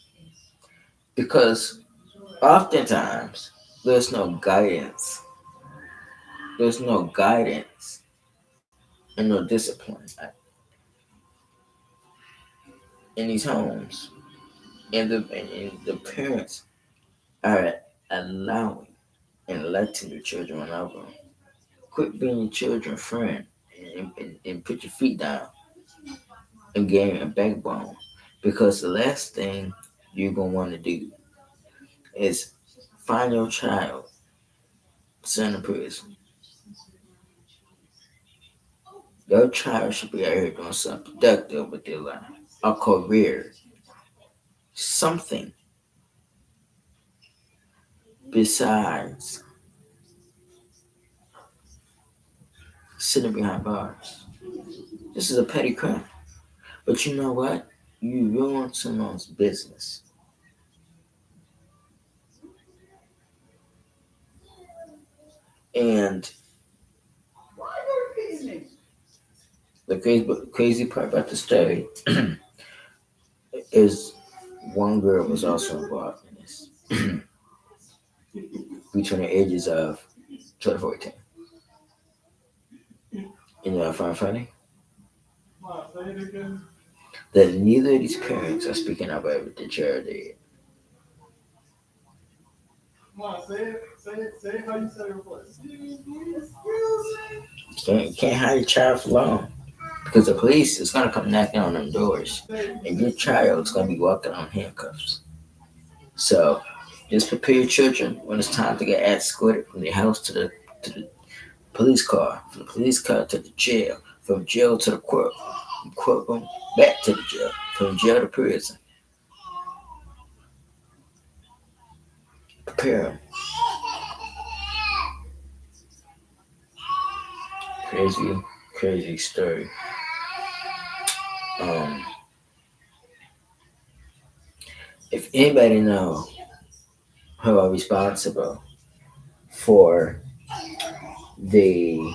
A: Because oftentimes there's no guidance. There's no guidance and no discipline in these homes. And the parents are allowing and letting the children run over them. Quit being your children's friend and put your feet down and gain a backbone. Because the last thing you're going to want to do is find your child sent to prison. Your child should be out here doing something productive with their life, a career, something besides sitting behind bars. This is a petty crime. But you know what? You ruin someone's business. And the crazy part about the story is one girl was also involved in this between the ages of 12 to 14. You know what I find funny?
B: Wow, say it again.
A: That neither of these parents are speaking up about the child did.
B: Wow, say it how you say it was.
A: Can't hide your child for long. Because the police is going to come knocking on them doors. And your child's going to be walking on handcuffs. So just prepare your children when it's time to get escorted from the house to the police car, from the police car to the jail, from jail to the courtroom, back to the jail, from jail to prison. Prepare them. Crazy, crazy story. Um, if anybody know who are responsible for the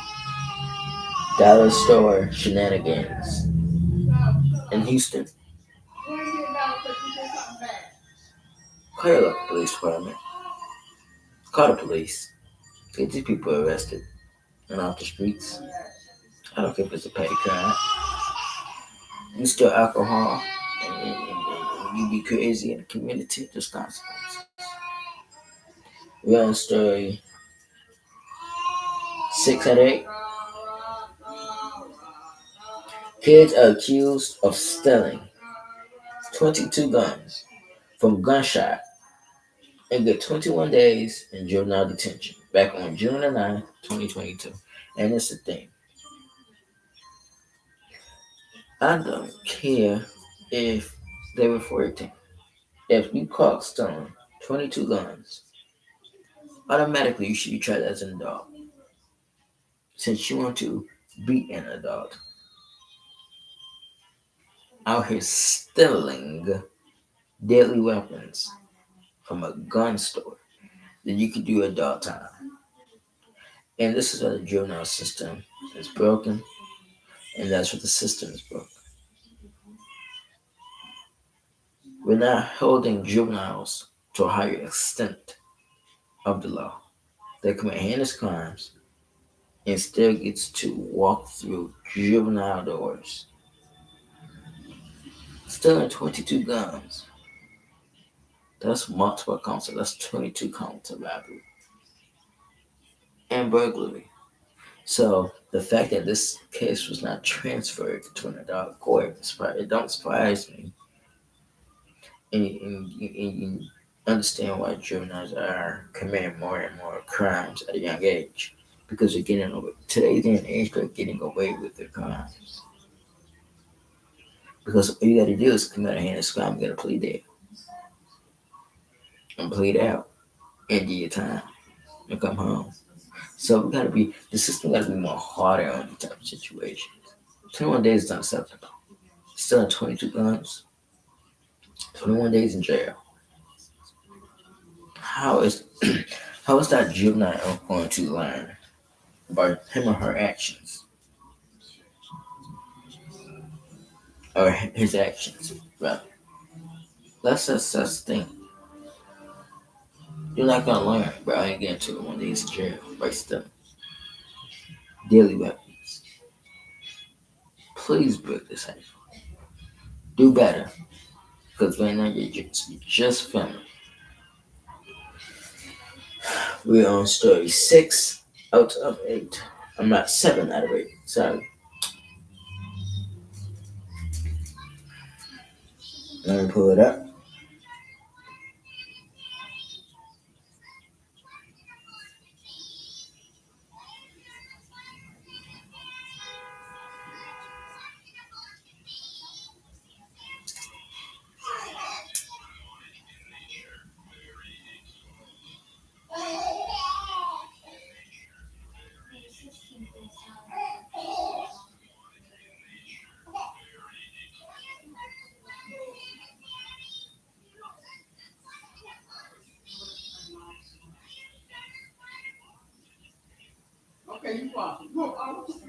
A: dollar store shenanigans in Houston, call your local police department. Call the police. Get these people arrested and off the streets. I don't care if it's a petty crime. You steal alcohol and you be crazy in the community, there's consequences. Real story 608. Kids are accused of stealing 22 guns from gunshot and get 21 days in juvenile detention back on June the 9th, 2022. And it's the thing. I don't care if they were 14. If you caught stealing 22 guns, automatically you should be tried as an adult. Since you want to be an adult, out here stealing deadly weapons from a gun store, then you could do adult time. And this is why the juvenile system is broken, and that's what the system is broken. We're not holding juveniles to a higher extent of the law. They commit heinous crimes and still gets to walk through juvenile doors. Stealing 22 guns That's multiple counts. That's 22 counts of robbery and burglary. So the fact that this case was not transferred to an adult court, it don't surprise me. And you understand why juveniles are committing more and more crimes at a young age because they're getting over today's day and age. They're getting away with their crimes because all you got to do is commit a heinous crime, get a plea deal, and plead out, and do your time, and come home. So the system got to be more harder on these type of situations. 21 days is unacceptable. Still 22 guns, 21 days in jail. How is how is that juvenile going to learn by him or her actions or his actions? Right. That's the thing. You're not gonna learn by only getting 21 days in jail by still daily weapons. Please break this cycle. Do better because right now you're just filming. We're on story 6 out of 8. I'm not 7 out of 8. Sorry. Let me pull it up.
B: Okay, you watch it. Look, I was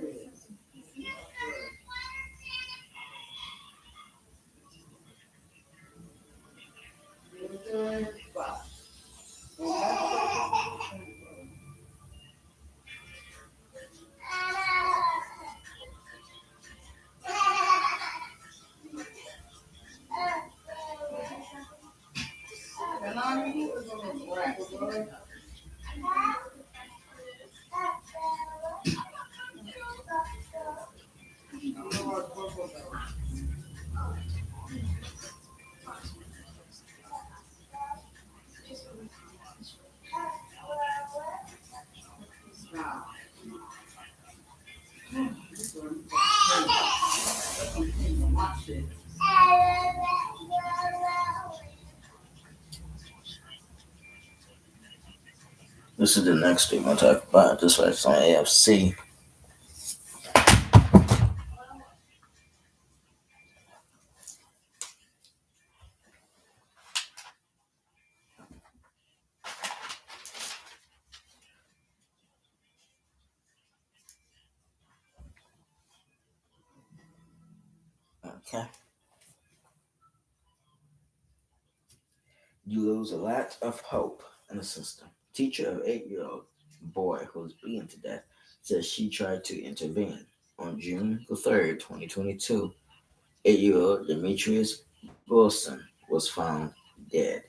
B: This is the next thing I'll talk about. This was on AFC. Okay. You lose a lot of hope in the system. Teacher of 8-year-old boy who was beaten to death says she tried to intervene. On June the 3rd, 2022, 8-year-old Demetrius Wilson was found dead.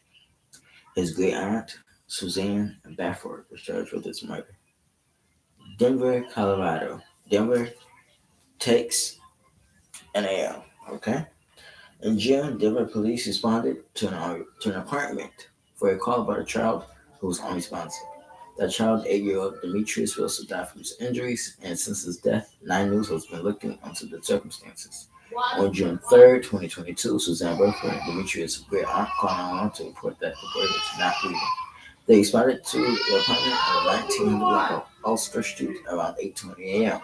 B: His great aunt, Suzanne Bafford, was charged with his murder. Denver, Colorado. Denver takes an L. Okay. In June, Denver police responded to an apartment for a call about a child who was unresponsive. That child, 8-year-old Demetrius Wilson, died from his injuries, and since his death, 9 News has been looking into the circumstances. On June 3rd, 2022, Suzanne Burford, Demetrius' great aunt, called 911 to report that the boy was not breathing. They responded to the apartment at 1900 block Ulster Street around 8:20 a.m.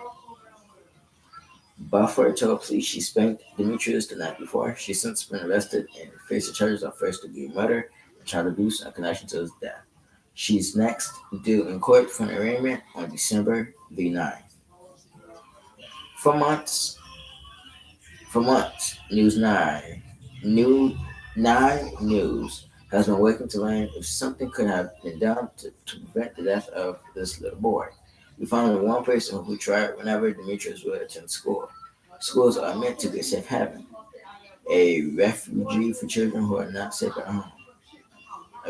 B: Buffer told police she spanked Demetrius the night before. She's since been arrested and faces charges of first-degree murder and child abuse in connection to his death. She's next due in court for an arraignment on December the 9th. For months, News 9 News has been working to learn if something could have been done to prevent the death of this little boy. We found only one person who tried whenever Demetrius would attend school. Schools are meant to be a safe haven, a refuge for children who are not safe at home.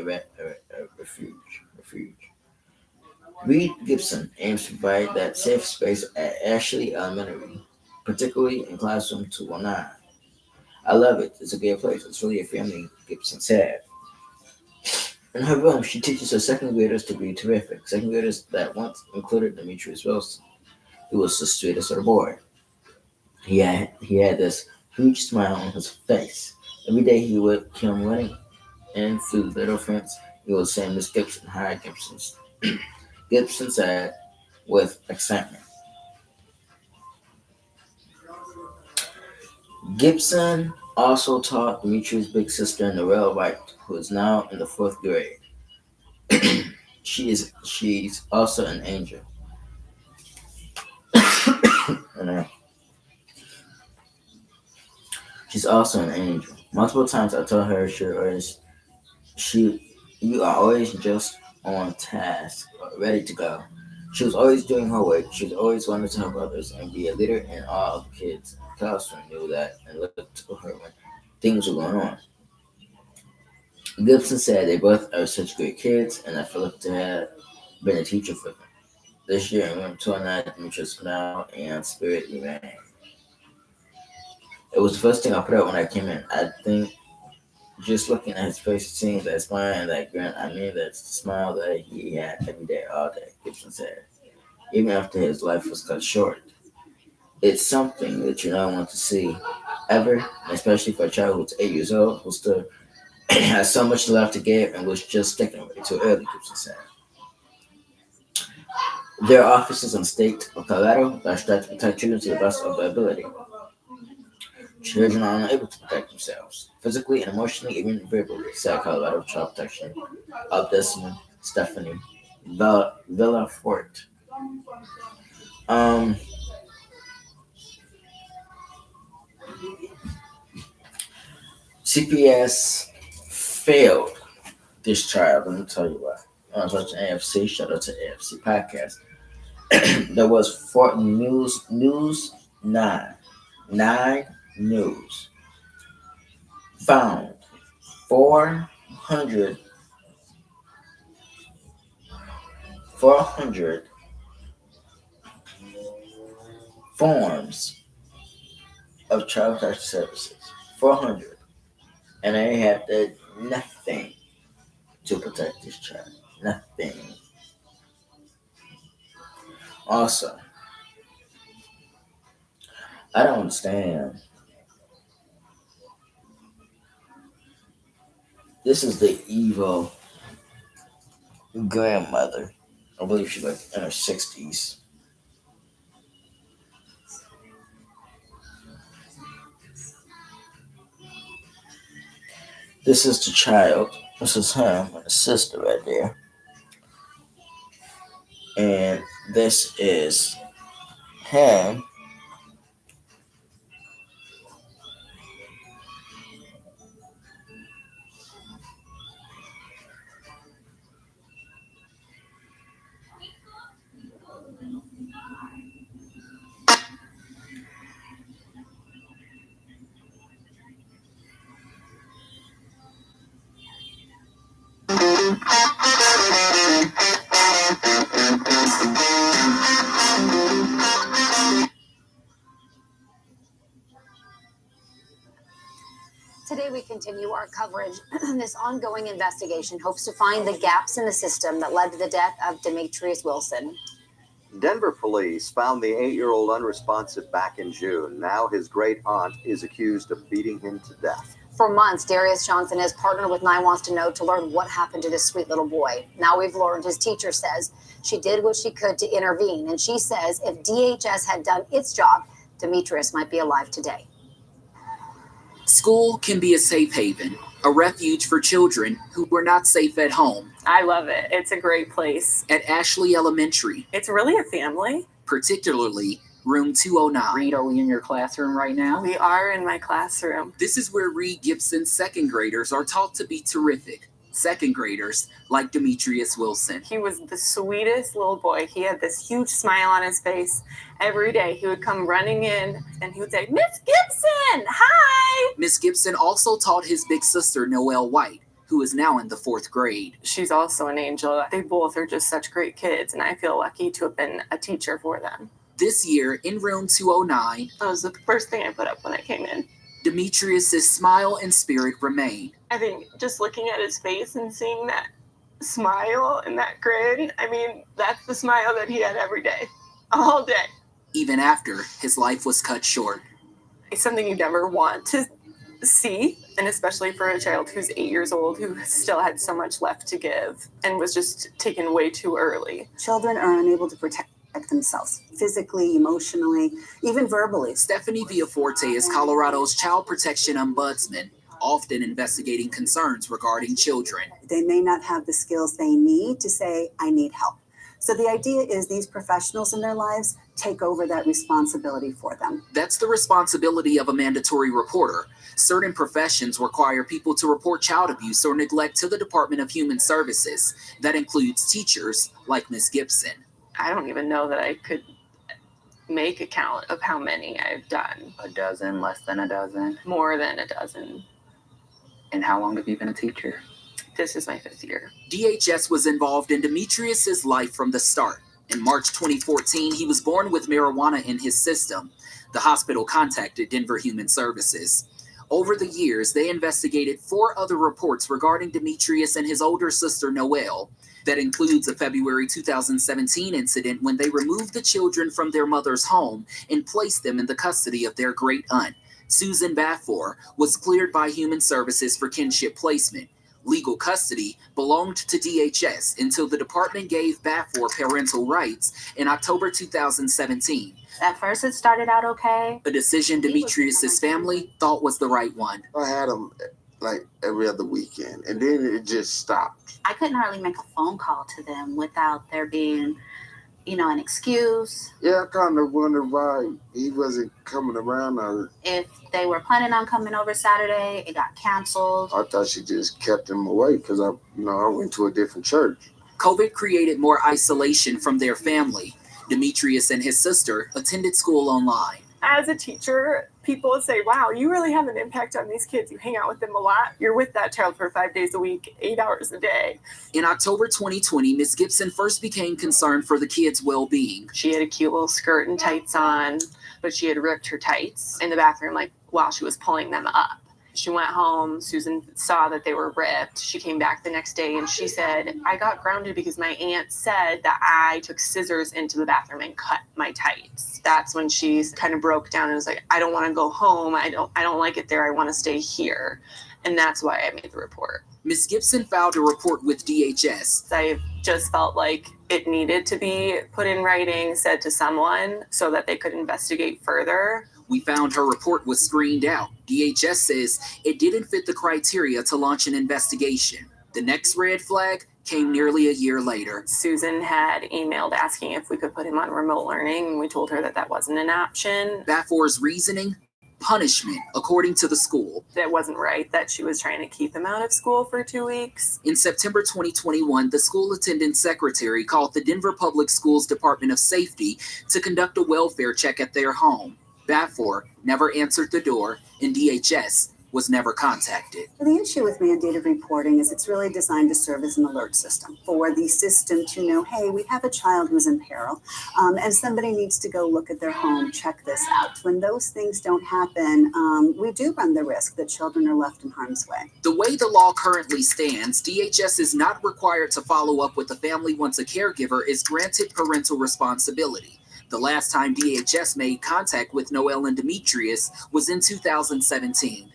A: refuge. Reed Gibson aims to provide that safe space at Ashley Elementary, particularly in classroom 209. I love it. It's a great place. It's really a family, Gibson said. In her room, she teaches her second graders to be terrific. Second graders that once included Demetrius Wilson, who was the sweetest little boy. He had this huge smile on his face. Every day he would come running in through the little fence. He would say, "Miss Gibson, hi, Gibson." Gibson said with excitement. Gibson also taught Demetrius' big sister Noelle White, who is now in the fourth grade. She's also an angel. And, she's also an angel. Multiple times I told her you are always just on task, ready to go. She was always doing her work. She was always wanting to help others and be a leader, and all of the kids in the classroom knew that and looked to her when things were going on. Gibson said they both are such great kids, and I feel like to have been a teacher for them. This year in room 209, Demetrius' smile and spirit remained. It was the first thing I put out when I came in. I think just looking at his face, seeing that smile and that grin, I mean that's the smile that he had every day, all day, Gibson said. Even after his life was cut short. It's something that you don't want to see ever, especially for a child who's 8 years old, who still has so much love to give and was just taken away too early, Gibson said. There are officers in the state of Colorado that strive to protect children to the best of their ability. Children are unable to protect themselves, physically and emotionally, even verbally, said Colorado Child Protection Ombudsman Stephanie Villafort. CPS failed this child. Let me tell you why. I was watching AFC. Shout out to AFC podcast. There was News 9 News found 400 forms of child protection services. 400. And they have done nothing to protect this child. Nothing. Also, I don't understand. This is the evil grandmother. I believe she's like in her 60s. This is the child. This is him and his sister right there. And this is him.
G: Today, we continue our coverage. This ongoing investigation hopes to find the gaps in the system that led to the death of Demetrius Wilson.
H: Denver police found the 8-year-old unresponsive back in June. Now his great aunt is accused of beating him to death.
G: For months, Darius Johnson has partnered with 9 Wants to Know to learn what happened to this sweet little boy. Now we've learned his teacher says she did what she could to intervene, and she says if DHS had done its job, Demetrius might be alive today.
I: School can be a safe haven, a refuge for children who were not safe at home.
J: I love it. It's a great place.
I: At Ashley Elementary,
J: It's really a family.
I: particularly room 209.
K: Reed, are we in your classroom right now?
J: We are in my classroom.
I: This is where Reed Gibson's second graders are taught to be terrific. Second graders like Demetrius Wilson.
J: He was the sweetest little boy. He had this huge smile on his face. Every day he would come running in and he would say, "Miss Gibson, hi!"
I: Miss Gibson also taught his big sister, Noelle White, who is now in the 4th grade.
J: She's also an angel. They both are just such great kids, and I feel lucky to have been a teacher for them.
I: This year, in room 209,
J: That was the first thing I put up when I came in.
I: Demetrius's smile and spirit remain.
J: I think just looking at his face and seeing that smile and that grin, I mean, that's the smile that he had every day, all day.
I: Even after his life was cut short.
J: It's something you never want to see, and especially for a child who's 8 years old who still had so much left to give and was just taken way too early.
L: Children are unable to protect themselves physically, emotionally, even verbally.
I: Stephanie Villaforte is Colorado's child protection ombudsman, often investigating concerns regarding children.
L: They may not have the skills they need to say, I need help. So the idea is these professionals in their lives take over that responsibility for them.
I: That's the responsibility of a mandatory reporter. Certain professions require people to report child abuse or neglect to the Department of Human Services. That includes teachers like Ms. Gibson.
J: I don't even know that I could make a count of how many I've done.
K: A dozen, less than a dozen.
J: More than a dozen.
K: And how long have you been a teacher?
J: This is my 5th year.
I: DHS was involved in Demetrius's life from the start. In March 2014, he was born with marijuana in his system. The hospital contacted Denver Human Services. Over the years, they investigated 4 other reports regarding Demetrius and his older sister, Noelle. That includes a February 2017 incident when they removed the children from their mother's home and placed them in the custody of their great aunt. Susan Bafor was cleared by Human Services for kinship placement. Legal custody belonged to DHS until the department gave Bafor parental rights in October 2017.
M: At first it started out okay.
I: A decision Demetrius's family thought was the right one.
N: I had him like every other weekend, and then it just stopped.
M: I couldn't hardly make a phone call to them without there being, an excuse.
N: Yeah, I kind of wondered why he wasn't coming around. Or
M: if they were planning on coming over Saturday, it got canceled.
N: I thought she just kept him away because I went to a different church.
I: COVID created more isolation from their family. Demetrius and his sister attended school online.
J: As a teacher, people say, wow, you really have an impact on these kids. You hang out with them a lot. You're with that child for 5 days a week, 8 hours a day.
I: In October 2020, Ms. Gibson first became concerned for the kids' well-being.
J: She had a cute little skirt and tights on, but she had ripped her tights in the bathroom while she was pulling them up. She went home. Susan saw that they were ripped. She came back the next day and she said, I got grounded because my aunt said that I took scissors into the bathroom and cut my tights. That's when she kind of broke down and was like, I don't want to go home. I don't like it there. I want to stay here. And that's why I made the report.
I: Ms. Gibson filed a report with DHS.
J: I just felt like it needed to be put in writing, said to someone so that they could investigate further.
I: We found her report was screened out. DHS says it didn't fit the criteria to launch an investigation. The next red flag came nearly a year later.
J: Susan had emailed asking if we could put him on remote learning, and we told her that that wasn't an option.
I: Bafor's reasoning? Punishment, according to the school.
J: That wasn't right, that she was trying to keep him out of school for 2 weeks.
I: In September 2021, the school attendance secretary called the Denver Public Schools Department of Safety to conduct a welfare check at their home. Bafor never answered the door, and DHS was never contacted.
L: The issue with mandated reporting is it's really designed to serve as an alert system for the system to know, hey, we have a child who's in peril, and somebody needs to go look at their home, check this out. When those things don't happen, we do run the risk that children are left in harm's way.
I: The way the law currently stands, DHS is not required to follow up with the family once a caregiver is granted parental responsibility. The last time DHS made contact with Noelle and Demetrius was in 2017.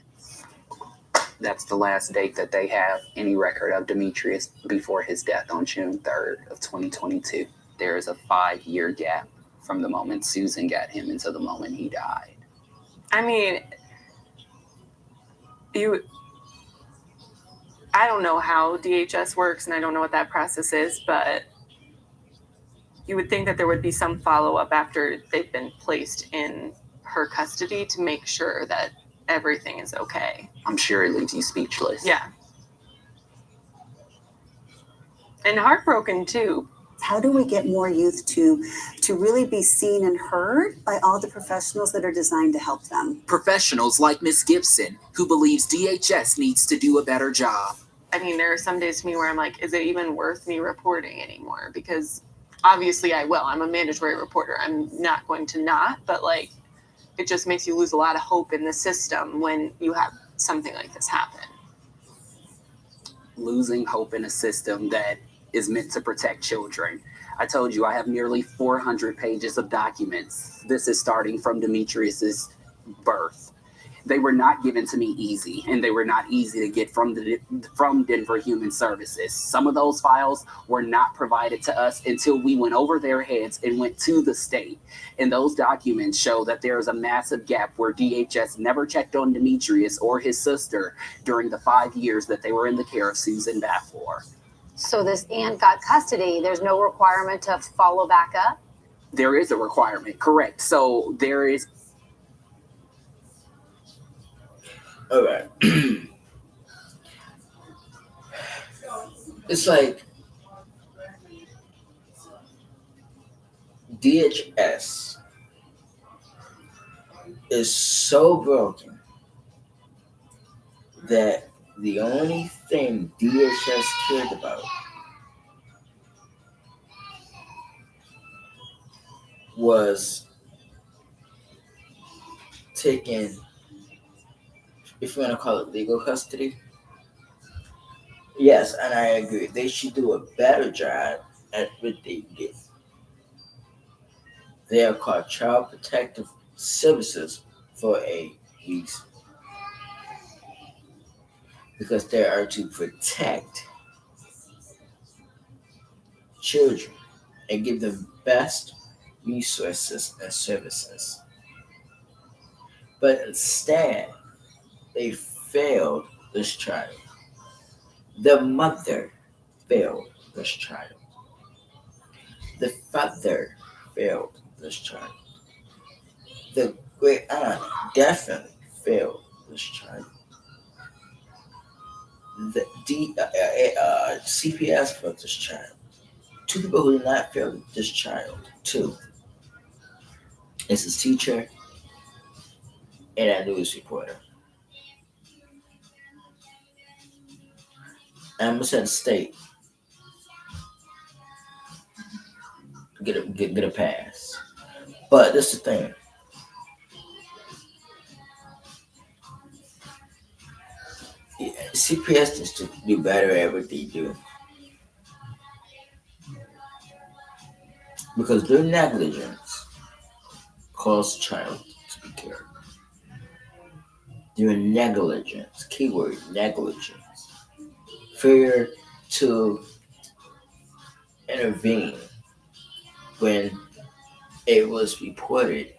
K: That's the last date that they have any record of Demetrius before his death on June 3rd of 2022. There is a 5-year gap from the moment Susan got him until the moment he died.
J: I mean, I don't know how DHS works, and I don't know what that process is, but you would think that there would be some follow-up after they've been placed in her custody to make sure that everything is okay.
K: I'm sure it leaves you speechless.
J: Yeah. And heartbroken too.
L: How do we get more youth to really be seen and heard by all the professionals that are designed to help them?
I: Professionals like Ms. Gibson, who believes DHS needs to do a better job.
J: I mean, there are some days to me where I'm like, is it even worth me reporting anymore? Because obviously I will. I'm a mandatory reporter. I'm not going to not, but like, it just makes you lose a lot of hope in the system when you have something like this happen.
I: Losing hope in a system that is meant to protect children. I told you I have nearly 400 pages of documents. This is starting from Demetrius's birth. They were not given to me easy, and they were not easy to get from Denver Human Services. Some of those files were not provided to us until we went over their heads and went to the state. And those documents show that there is a massive gap where DHS never checked on Demetrius or his sister during the 5 years that they were in the care of Susan Bafflor.
G: So this aunt got custody. There's no requirement to follow back up?
I: There is a requirement, correct. So there is.
A: All right. It's like DHS is so broken that the only thing DHS cared about was taking, if you want to call it legal custody. Yes, and I agree. They should do a better job at what they did. They are called Child Protective Services for a reason. Because they are to protect children and give them best resources and services. But instead, they failed this child. The mother failed this child. The father failed this child. The great aunt definitely failed this child. The CPS failed this child. Two people who did not fail this child, too. It's his teacher and a news reporter. I'm gonna say the state get a pass, but this is the thing. CPS needs to do better at what they do because their negligence caused child to be killed. Their negligence, keyword negligence. Failure to intervene when it was reported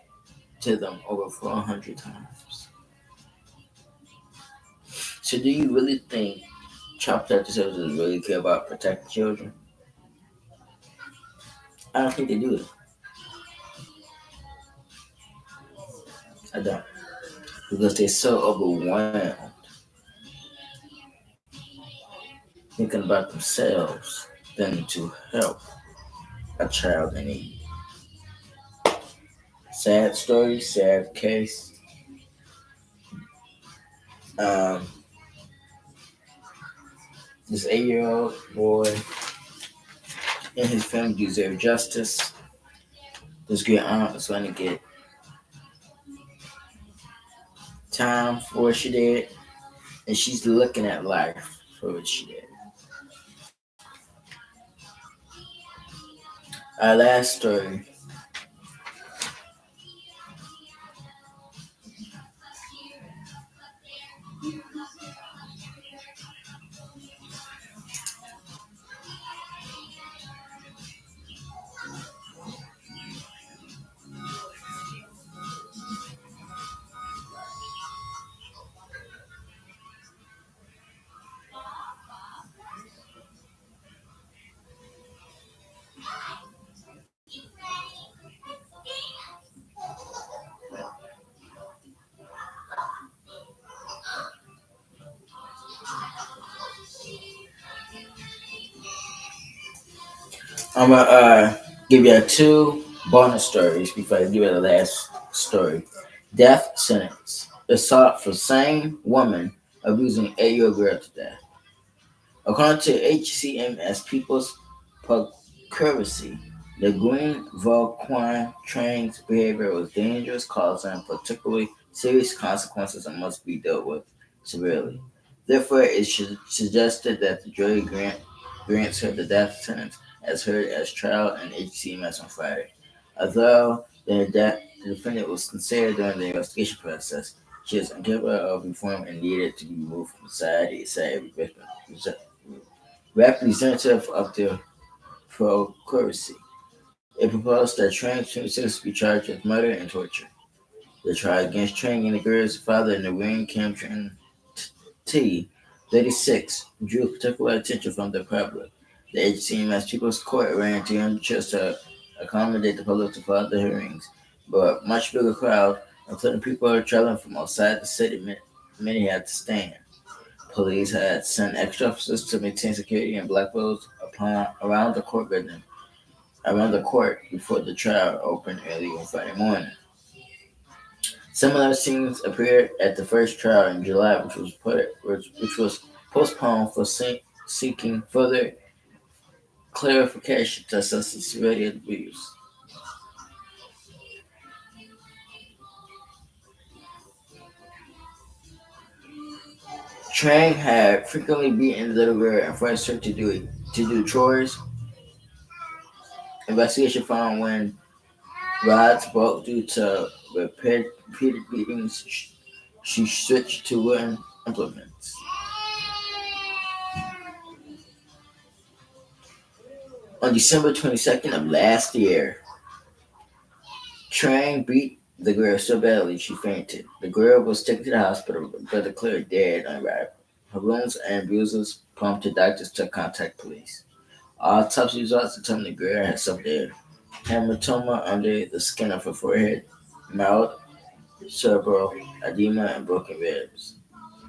A: to them over 400 times. So do you really think Child Protective Services really care about protecting children? I don't think they do. I don't. Because they're so overwhelmed thinking about themselves than to help a child in need. Sad story, sad case. This 8-year-old boy and his family deserve justice. This great aunt is going to get time for what she did, and she's looking at life for what she did. Our last story. I'm gonna give you 2 bonus stories before I give you the last story. Death sentence. Assault for same woman abusing 8-year-old girl to death. According to HCMS People's Procuracy, the Green Volquin train's behavior was dangerous, causing particularly serious consequences and must be dealt with severely. Therefore, it suggested that the jury grants her the death sentence as heard as trial in HCMS on Friday. Although the defendant was considered during the investigation process, she is incapable of reform and needed to be removed from society, said representative of the Procuracy. It proposed that Trang 26 be charged with murder and torture. The trial against Trang and the girl's father, Nguyen Kim Trang T, 36, drew particular attention from the public. The HCMS People's Court arranged 300 chairs to accommodate the public to follow the hearings, but a much bigger crowd, including people traveling from outside the city, many had to stand. Police had sent extra officers to maintain security and blackboards around the court before the trial opened early on Friday morning. Similar scenes appeared at the first trial in July, which was postponed for seeking further clarification to assess the severity of the abuse. Trang had frequently beaten the little girl and forced her to do chores. Investigation found when rods broke due to repeated beatings, she switched to wooden implements. On December 22nd of last year, Trang beat the girl so badly she fainted. The girl was taken to the hospital but declared dead on arrival. Her wounds and bruises prompted doctors to contact police. Autopsy results determined the girl had suffered a hematoma under the skin of her forehead, mild cerebral edema, and broken ribs.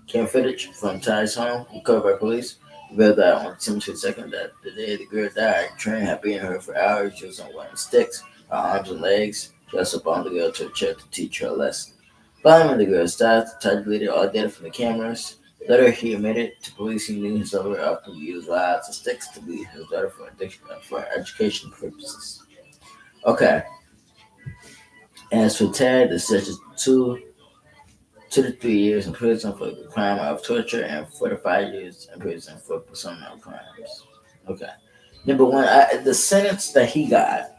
A: Kim footage from Ty's home, recovered by police, revealed that on December 22nd, that the day the girl died, Trang had beaten her for hours. She was on wooden sticks, her arms and legs. She also bound the girl to a chair to teach her a lesson. Following the girl's death, Ty deleted all data from the cameras. Later, he admitted to police he knew his lover often used rods and sticks to beat his daughter for education purposes. Okay. As for Ted, the judge is 2 to 3 years in prison for the crime of torture and 4 to 5 years in prison for personal crimes. Okay. Number one, the sentence that he got,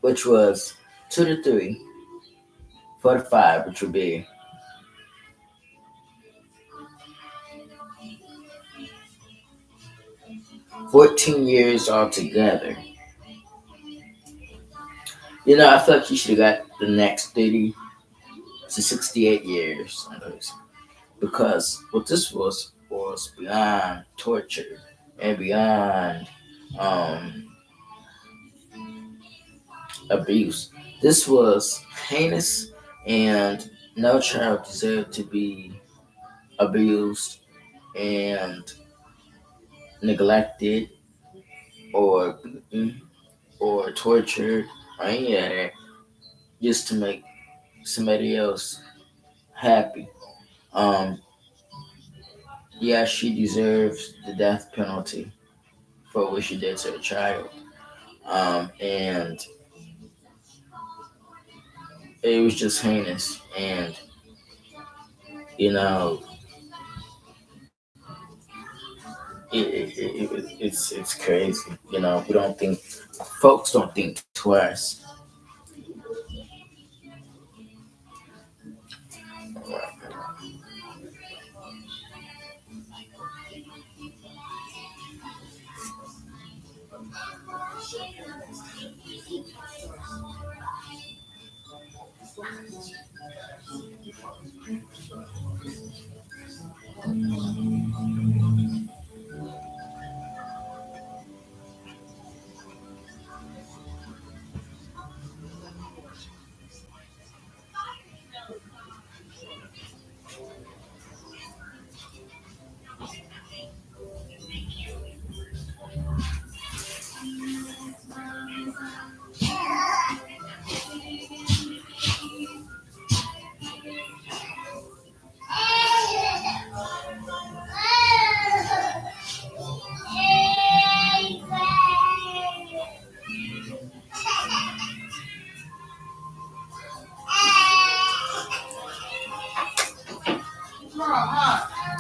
A: which was 2 to 3, 4 to 5, which would be 14 years altogether. You know, I feel like he should have got the next 30 to 68 years in prison. Because what this was beyond torture and beyond abuse. This was heinous, and no child deserved to be abused and neglected or beaten or tortured or any of that just to make somebody else happy. Yeah, she deserves the death penalty for what she did to a child. And it was just heinous. And, you know, it's crazy. You know, folks don't think twice.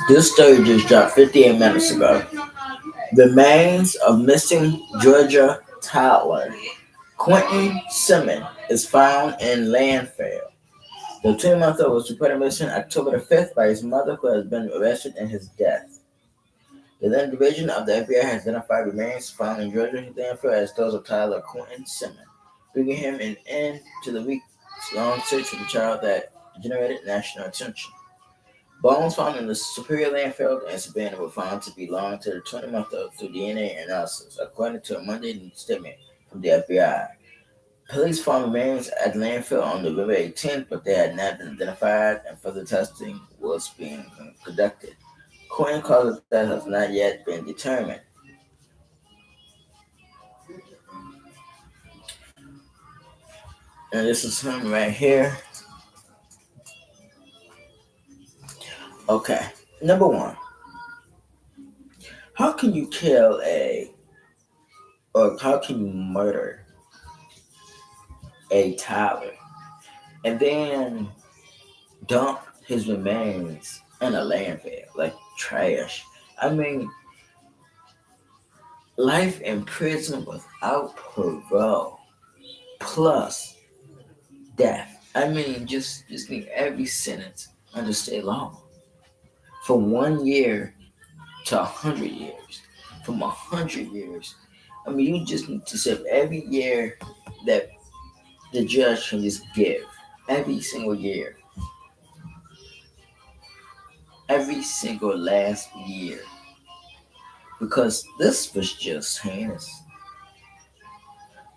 A: This story just dropped 58 minutes ago. Remains of missing Georgia toddler Quentin Simmons is found in landfill. The 2-month-old was reported missing October the 5th by his mother, who has been arrested in his death. The Atlanta Division of the FBI has identified remains found in Georgia landfill as those of Tyler Quentin Simmons, bringing him an end to the week-long search for the child that generated national attention. Bones found in the Superior landfill in Savannah were found to belong to the 20-month-old through DNA analysis, according to a Monday statement from the FBI. Police found remains at the landfill on November 18th, but they had not been identified, and further testing was being conducted. Quentin cause of death has not yet been determined. And this is him right here. Okay, number one. How can you kill or how can you murder a toddler and then dump his remains in a landfill like trash? I mean, life in prison without parole plus death. I mean, just need every sentence under state law. From 1 year to 100 years. From 100 years. I mean, you just need to serve every year that the judge can just give. Every single year. Every single last year. Because this was just heinous.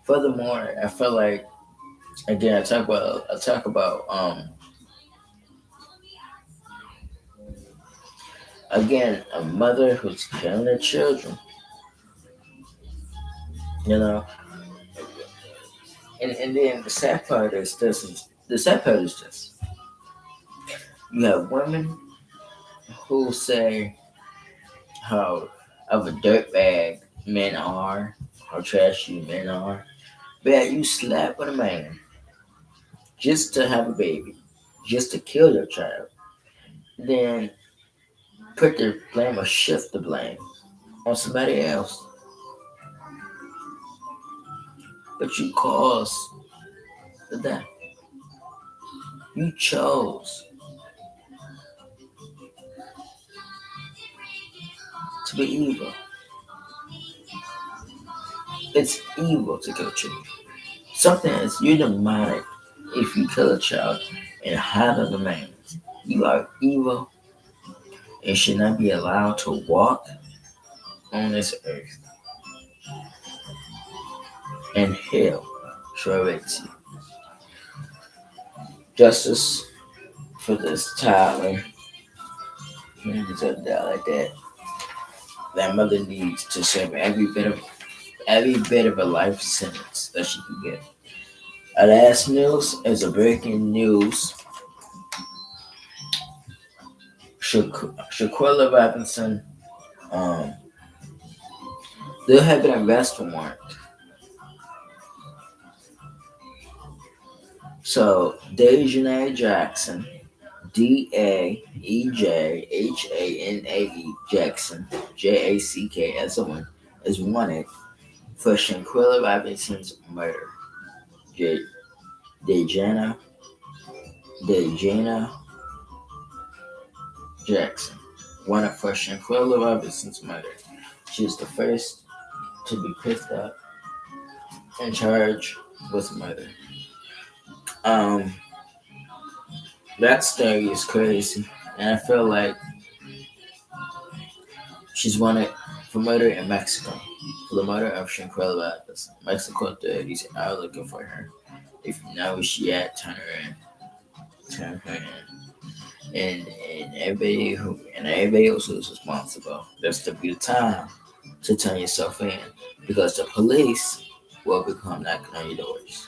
A: Furthermore, I feel like, again, I talk about again, a mother who's killing her children. You know, and then the sad part is this. The sad part is this. You have women who say how of a dirtbag men are, how trashy men are. But you slap with a man just to have a baby, just to kill your child. Then put the blame or shift the blame on somebody else. But you caused the death. You chose to be evil. It's evil to kill children. Something is you're demonic if you kill a child and hide other man. You are evil and should not be allowed to walk on this earth. And hell shall await you. Justice for this child. You deserve to die like that. That mother needs to serve every bit of a life sentence that she can get. Our last news is a breaking news. Shaquilla Robinson, there have been an arrest warrant. So Daejhanae Jackson, Daejhanae Jackson, Jackson, is wanted for Shaquilla Robinson's murder. Daejhanae Jackson, wanted for Shaquilla Robinson's murder. She is the first to be picked up and charged with murder. That story is crazy, and I feel like she's wanted for murder in Mexico, for the murder of Shaquilla Robinson. Mexico authorities are looking for her. If you know where she at, turn her in. And everybody else who's responsible, that's to be the time to turn yourself in, because the police will become knocking on your doors.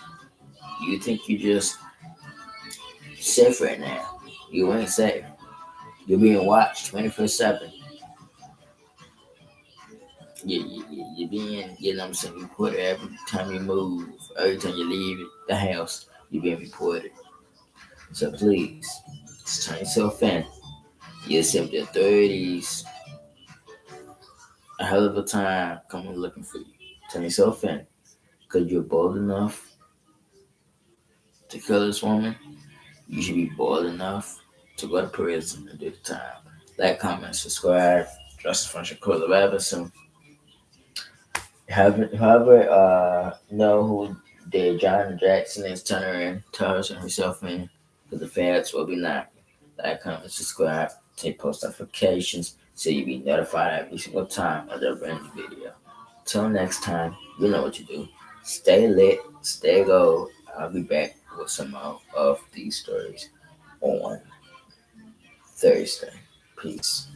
A: You think you just safe right now? You ain't safe. You're being watched 24/7. You're being, you know what I'm saying, reported every time you move, every time you leave the house. You're being reported. So please, just turn yourself in. You saved the authorities a hell of a time coming looking for you. Turn yourself in. Because you're bold enough to kill this woman, you should be bold enough to go to prison and do the time. Like, comment, subscribe. Justice for Shakur Robinson. Whoever know who did John Jackson is, turn her in, tell her, turn herself in, because the feds will be knocking. Like, comment, subscribe, take post notifications so you'll be notified every single time of the brand new video. Till next time, you know what you do. Stay lit, stay gold. I'll be back with some more of these stories on Thursday. Peace.